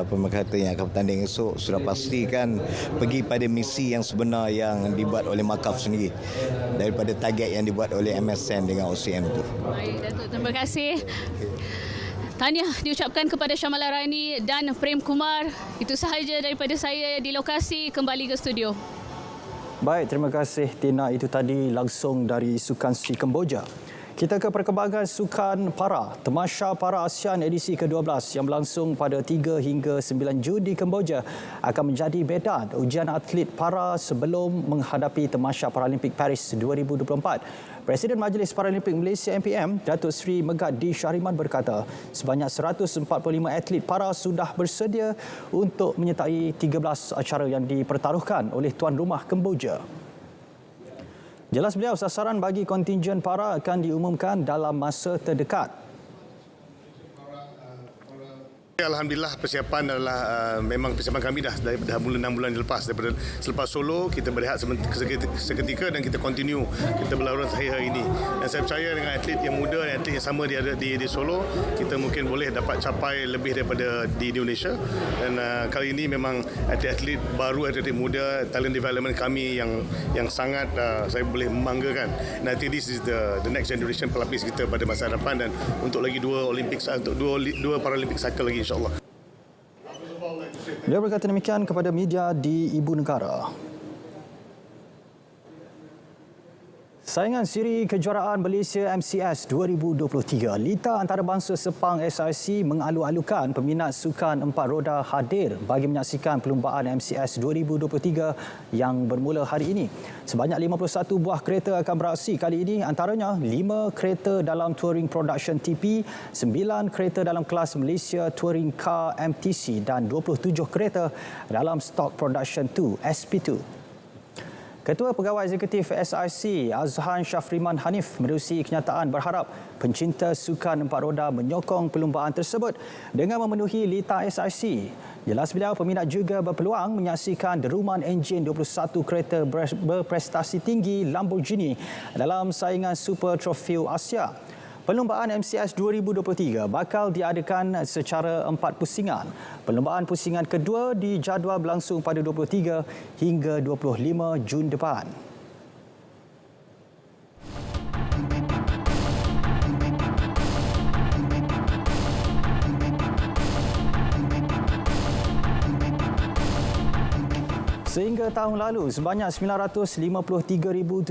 pemerhati yang akan bertanding esok sudah pastikan pergi pada misi yang sebenar yang dibuat oleh Makaf sendiri daripada target yang dibuat oleh MSN dengan OCM itu. Baik, Datuk, terima kasih. Tahniah diucapkan kepada Syamalarani dan Prem Kumar. Itu sahaja daripada saya di lokasi. Kembali ke studio. Baik, terima kasih Tina. Itu tadi langsung dari Sukan Si Kemboja. Kita ke perkembangan sukan para. Tamasya Para ASEAN edisi ke-12 yang berlangsung pada 3 hingga 9 Jun di Kemboja akan menjadi medan ujian atlet para sebelum menghadapi Tamasya Paralimpik Paris 2024. Presiden Majlis Paralimpik Malaysia MPM, Datuk Seri Megati Syahriman berkata, sebanyak 145 atlet para sudah bersedia untuk menyertai 13 acara yang dipertaruhkan oleh tuan rumah Kemboja. Jelas beliau, sasaran bagi kontingen para akan diumumkan dalam masa terdekat. Alhamdulillah, persiapan adalah memang persiapan kami dah mula 6 bulan lepas. Daripada selepas solo kita berehat seketika dan kita continue, kita berlawan hari ini. Dan saya percaya dengan atlet yang muda dan atlet yang sama di solo, kita mungkin boleh dapat capai lebih daripada di Indonesia. Dan kali ini memang atlet-atlet baru, atlet muda, talent development kami yang sangat saya boleh membanggakan. Nanti this is the next generation pelapis kita pada masa hadapan dan untuk lagi 2 Olympic, untuk 2 Paralympic cycle lagi insya-Allah. Beliau berkata demikian kepada media di Ibu Negara. Saingan siri kejuaraan Malaysia MCS 2023, Liga Antarabangsa Sepang SIC mengalu-alukan peminat sukan 4 roda hadir bagi menyaksikan perlumbaan MCS 2023 yang bermula hari ini. Sebanyak 51 buah kereta akan beraksi kali ini, antaranya 5 kereta dalam Touring Production TP, 9 kereta dalam kelas Malaysia Touring Car MTC dan 27 kereta dalam Stock Production 2 SP2. Ketua Pegawai Eksekutif SIC, Azhan Syafriman Hanif menerusi kenyataan berharap pencinta sukan 4 roda menyokong perlumbaan tersebut dengan memenuhi lita SIC. Jelas beliau, peminat juga berpeluang menyaksikan deruman enjin 21 kereta berprestasi tinggi Lamborghini dalam saingan Super Trophy Asia. Perlumbaan MCS 2023 bakal diadakan secara 4 pusingan. Perlumbaan pusingan kedua dijadual berlangsung pada 23 hingga 25 Jun depan. Sehingga tahun lalu, sebanyak 953,075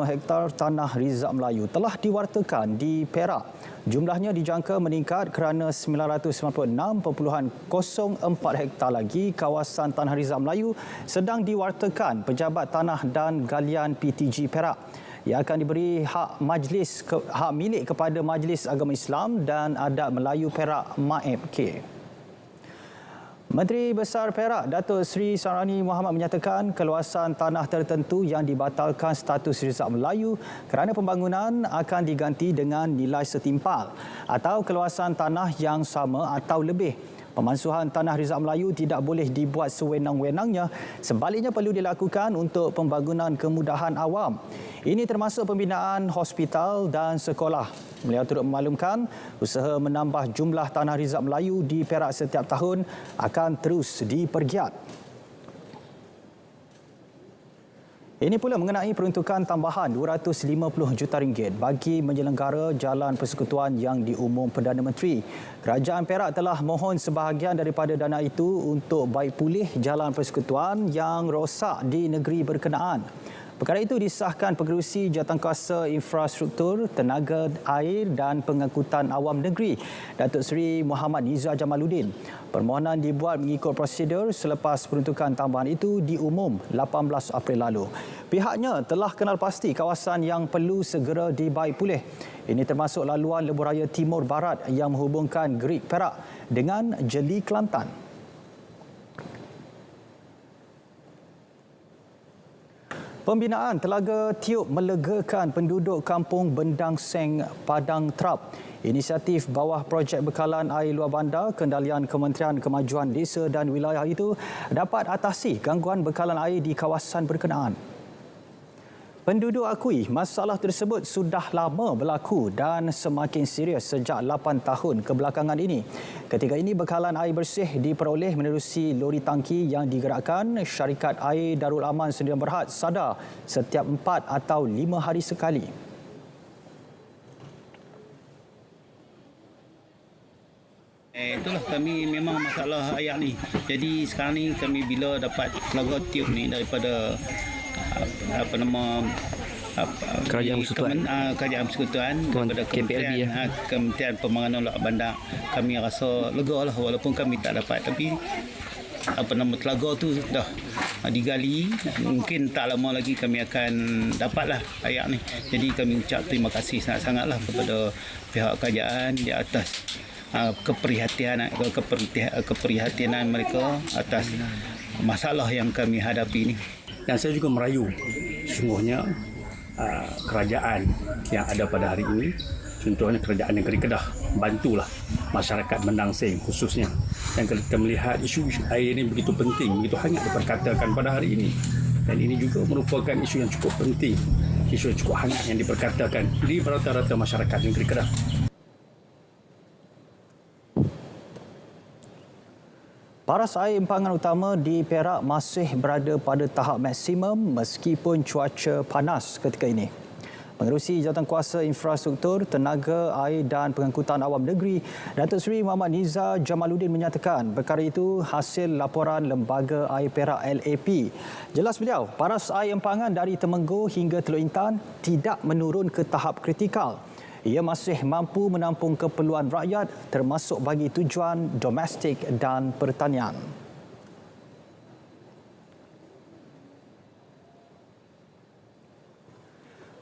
hektar tanah Rizal Melayu telah diwartakan di Perak. Jumlahnya dijangka meningkat kerana 996.04 hektar lagi kawasan tanah Rizal Melayu sedang diwartakan Pejabat Tanah dan Galian PTG Perak yang akan diberi hak milik kepada Majlis Agama Islam dan Adat Melayu Perak MAEP-K. Menteri Besar Perak, Datuk Seri Sarani Muhammad menyatakan keluasan tanah tertentu yang dibatalkan status Rizal Melayu kerana pembangunan akan diganti dengan nilai setimpal atau keluasan tanah yang sama atau lebih. Pemansuhan tanah Rizal Melayu tidak boleh dibuat sewenang-wenangnya, sebaliknya perlu dilakukan untuk pembangunan kemudahan awam. Ini termasuk pembinaan hospital dan sekolah. Beliau turut memaklumkan usaha menambah jumlah tanah Rizal Melayu di Perak setiap tahun akan terus dipergiat. Ini pula mengenai peruntukan tambahan RM250 juta bagi menyelenggara Jalan Persekutuan yang diumum Perdana Menteri. Kerajaan Perak telah mohon sebahagian daripada dana itu untuk baik pulih Jalan Persekutuan yang rosak di negeri berkenaan. Perkara itu disahkan Pengerusi Jawatankuasa Infrastruktur, Tenaga Air dan Pengangkutan Awam Negeri, Datuk Seri Muhammad Nizar Jamaluddin. Permohonan dibuat mengikut prosedur selepas peruntukan tambahan itu diumum 18 April lalu. Pihaknya telah kenal pasti kawasan yang perlu segera dibaik pulih. Ini termasuk laluan lebuh raya Timur Barat yang menghubungkan Gerik Perak dengan Jeli Kelantan. Pembinaan Telaga Tiup melegakan penduduk kampung Bendang Seng, Padang Trap. Inisiatif bawah projek bekalan air luar bandar kendalian Kementerian Kemajuan Desa dan Wilayah itu dapat atasi gangguan bekalan air di kawasan berkenaan. Penduduk akui masalah tersebut sudah lama berlaku dan semakin serius sejak 8 tahun kebelakangan ini. Ketika ini bekalan air bersih diperoleh menerusi lori tangki yang digerakkan Syarikat Air Darul Aman Sdn Bhd Sadar setiap 4 atau 5 hari sekali. Itulah kami memang masalah air ni. Jadi sekarang ni kami bila dapat Telaga Tiup ni daripada Kerajaan Persekutuan daripada Kementerian Pembangunan Luar Bandar, kami rasa lega lah walaupun kami tak dapat, tapi telaga tu dah digali, mungkin tak lama lagi kami akan dapatlah air ni. Jadi kami ucap terima kasih sangat-sangatlah kepada pihak kerajaan di atas keprihatinan mereka atas masalah yang kami hadapi ni. Dan saya juga merayu sesungguhnya kerajaan yang ada pada hari ini, contohnya kerajaan negeri Kedah, bantulah masyarakat Bendang Seng khususnya. Dan kalau kita melihat isu air ini begitu penting, begitu hangat diperkatakan pada hari ini. Dan ini juga merupakan isu yang cukup penting, isu yang cukup hangat yang diperkatakan di rata-rata masyarakat negeri Kedah. Paras air empangan utama di Perak masih berada pada tahap maksimum meskipun cuaca panas ketika ini. Pengerusi Jawatankuasa Infrastruktur, Tenaga Air dan Pengangkutan Awam Negeri, Datuk Seri Muhammad Nizar Jamaluddin menyatakan perkara itu hasil laporan Lembaga Air Perak LAP. Jelas beliau, paras air empangan dari Temenggur hingga Teluk Intan tidak menurun ke tahap kritikal. Ia masih mampu menampung keperluan rakyat termasuk bagi tujuan domestik dan pertanian.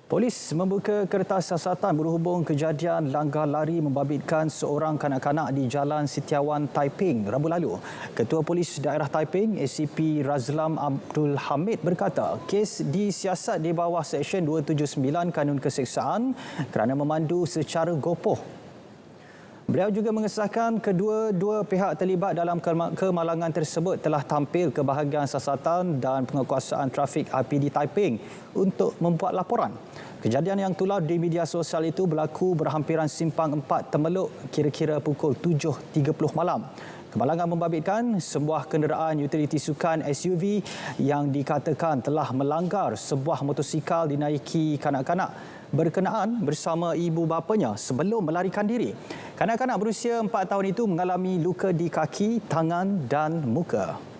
Polis membuka kertas siasatan berhubung kejadian langgar lari membabitkan seorang kanak-kanak di Jalan Setiawan, Taiping Rabu lalu. Ketua Polis Daerah Taiping, ACP Razlam Abdul Hamid berkata, kes disiasat di bawah Seksyen 279 Kanun Keseksaan kerana memandu secara gopoh. Beliau juga mengesahkan kedua-dua pihak terlibat dalam kemalangan tersebut telah tampil ke bahagian siasatan dan penguasaan trafik RPD Taiping untuk membuat laporan. Kejadian yang tular di media sosial itu berlaku berhampiran simpang 4 Temeluk kira-kira pukul 7.30 malam. Kemalangan membabitkan sebuah kenderaan utiliti sukan SUV yang dikatakan telah melanggar sebuah motosikal dinaiki kanak-kanak berkenaan bersama ibu bapanya sebelum melarikan diri. Kanak-kanak berusia 4 tahun itu mengalami luka di kaki, tangan dan muka.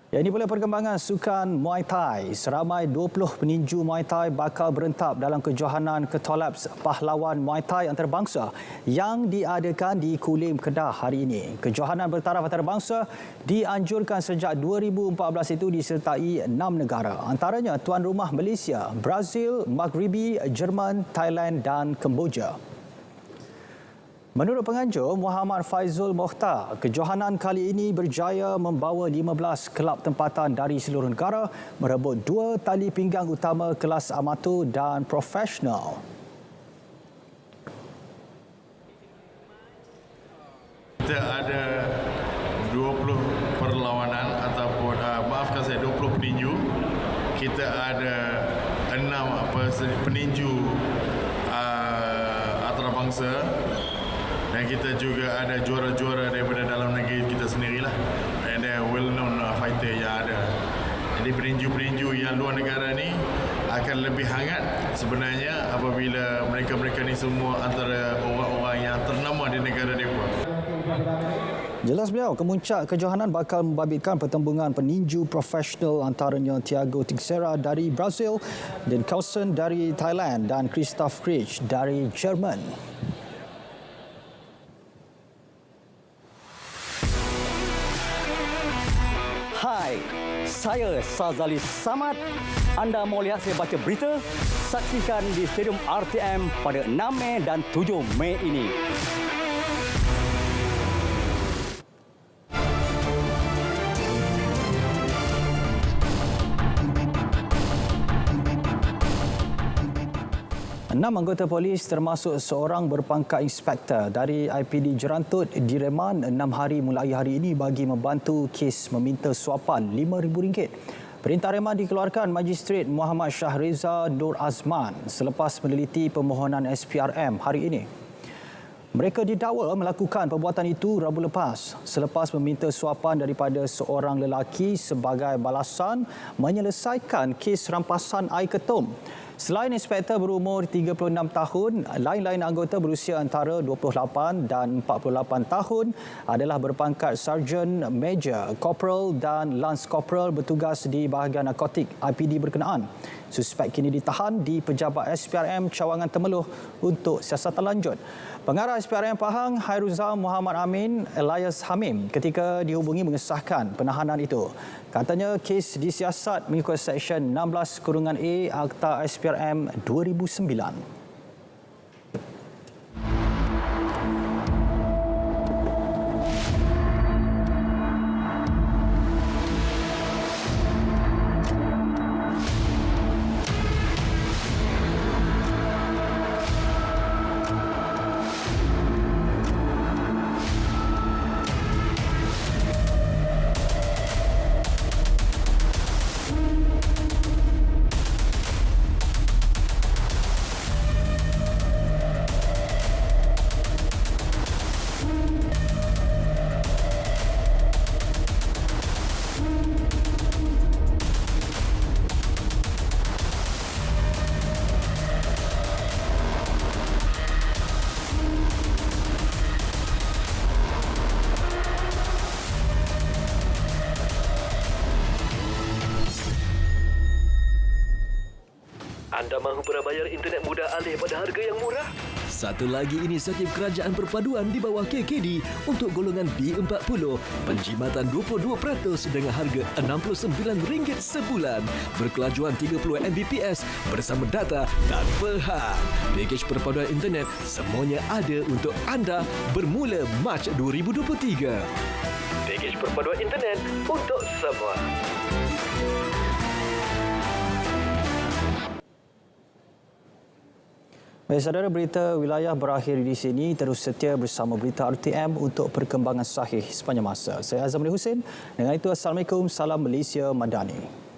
Ini pula perkembangan sukan Muay Thai. Seramai 20 peninju Muay Thai bakal berentap dalam kejohanan Ketolaps Pahlawan Muay Thai Antarabangsa yang diadakan di Kulim, Kedah hari ini. Kejohanan bertaraf antarabangsa dianjurkan sejak 2014 itu disertai 6 negara. Antaranya tuan rumah Malaysia, Brazil, Maghribi, Jerman, Thailand dan Kemboja. Menurut penganjur Muhammad Faizul Mokhtar, kejohanan kali ini berjaya membawa 15 kelab tempatan dari seluruh negara merebut 2 tali pinggang utama kelas amatur dan profesional. Kita ada 20 perlawanan ataupun 20 peninju. Kita ada 6 peninju antarabangsa. Dan kita juga ada juara-juara daripada dalam negeri kita sendirilah. ada well-known fighter yang ada. Jadi peninju-peninju yang luar negara ni akan lebih hangat sebenarnya apabila mereka-mereka ni semua antara orang-orang yang ternama di negara mereka. Jelas beliau, kemuncak kejohanan bakal membabitkan pertembungan peninju profesional antaranya Thiago Teixeira dari Brazil, Dan Carlson dari Thailand dan Christoph Krich dari Jerman. Hai, saya Sazali Samad. Anda mau lihat saya baca berita? Saksikan di Stadium RTM pada 6 Mei dan 7 Mei ini. Enam anggota polis termasuk seorang berpangkat inspektor dari IPD Jerantut direman 6 hari mulai hari ini bagi membantu kes meminta suapan RM5,000. Perintah reman dikeluarkan Magistret Muhammad Shah Reza Nur Azman selepas meneliti permohonan SPRM hari ini. Mereka didakwa melakukan perbuatan itu Rabu lepas selepas meminta suapan daripada seorang lelaki sebagai balasan menyelesaikan kes rampasan air ketum. Selain inspektor berumur 36 tahun, lain-lain anggota berusia antara 28 dan 48 tahun adalah berpangkat Sarjan Major, Corporal dan Lance Corporal bertugas di bahagian narkotik IPD berkenaan. Suspek kini ditahan di Pejabat SPRM Cawangan Temeloh untuk siasatan lanjut. Pengarah SPRM Pahang, Hairuzal Muhammad Amin Elias Hamim ketika dihubungi mengesahkan penahanan itu. Katanya kes disiasat mengikut Seksyen 16(A) Akta SPRM 2009. Anda mahu prabayar internet mudah alih pada harga yang murah? Satu lagi inisiatif Kerajaan Perpaduan di bawah KKD untuk golongan B40, penjimatan 22% dengan harga RM69 sebulan, berkelajuan 30 Mbps bersama data tanpa had. Pakej perpaduan internet semuanya ada untuk anda bermula Mac 2023. Pakej perpaduan internet untuk semua. Baik, saudara, berita wilayah berakhir di sini. Terus setia bersama berita RTM untuk perkembangan sahih sepanjang masa. Saya Azamri Hussein. Dengan itu, Assalamualaikum, salam Malaysia Madani.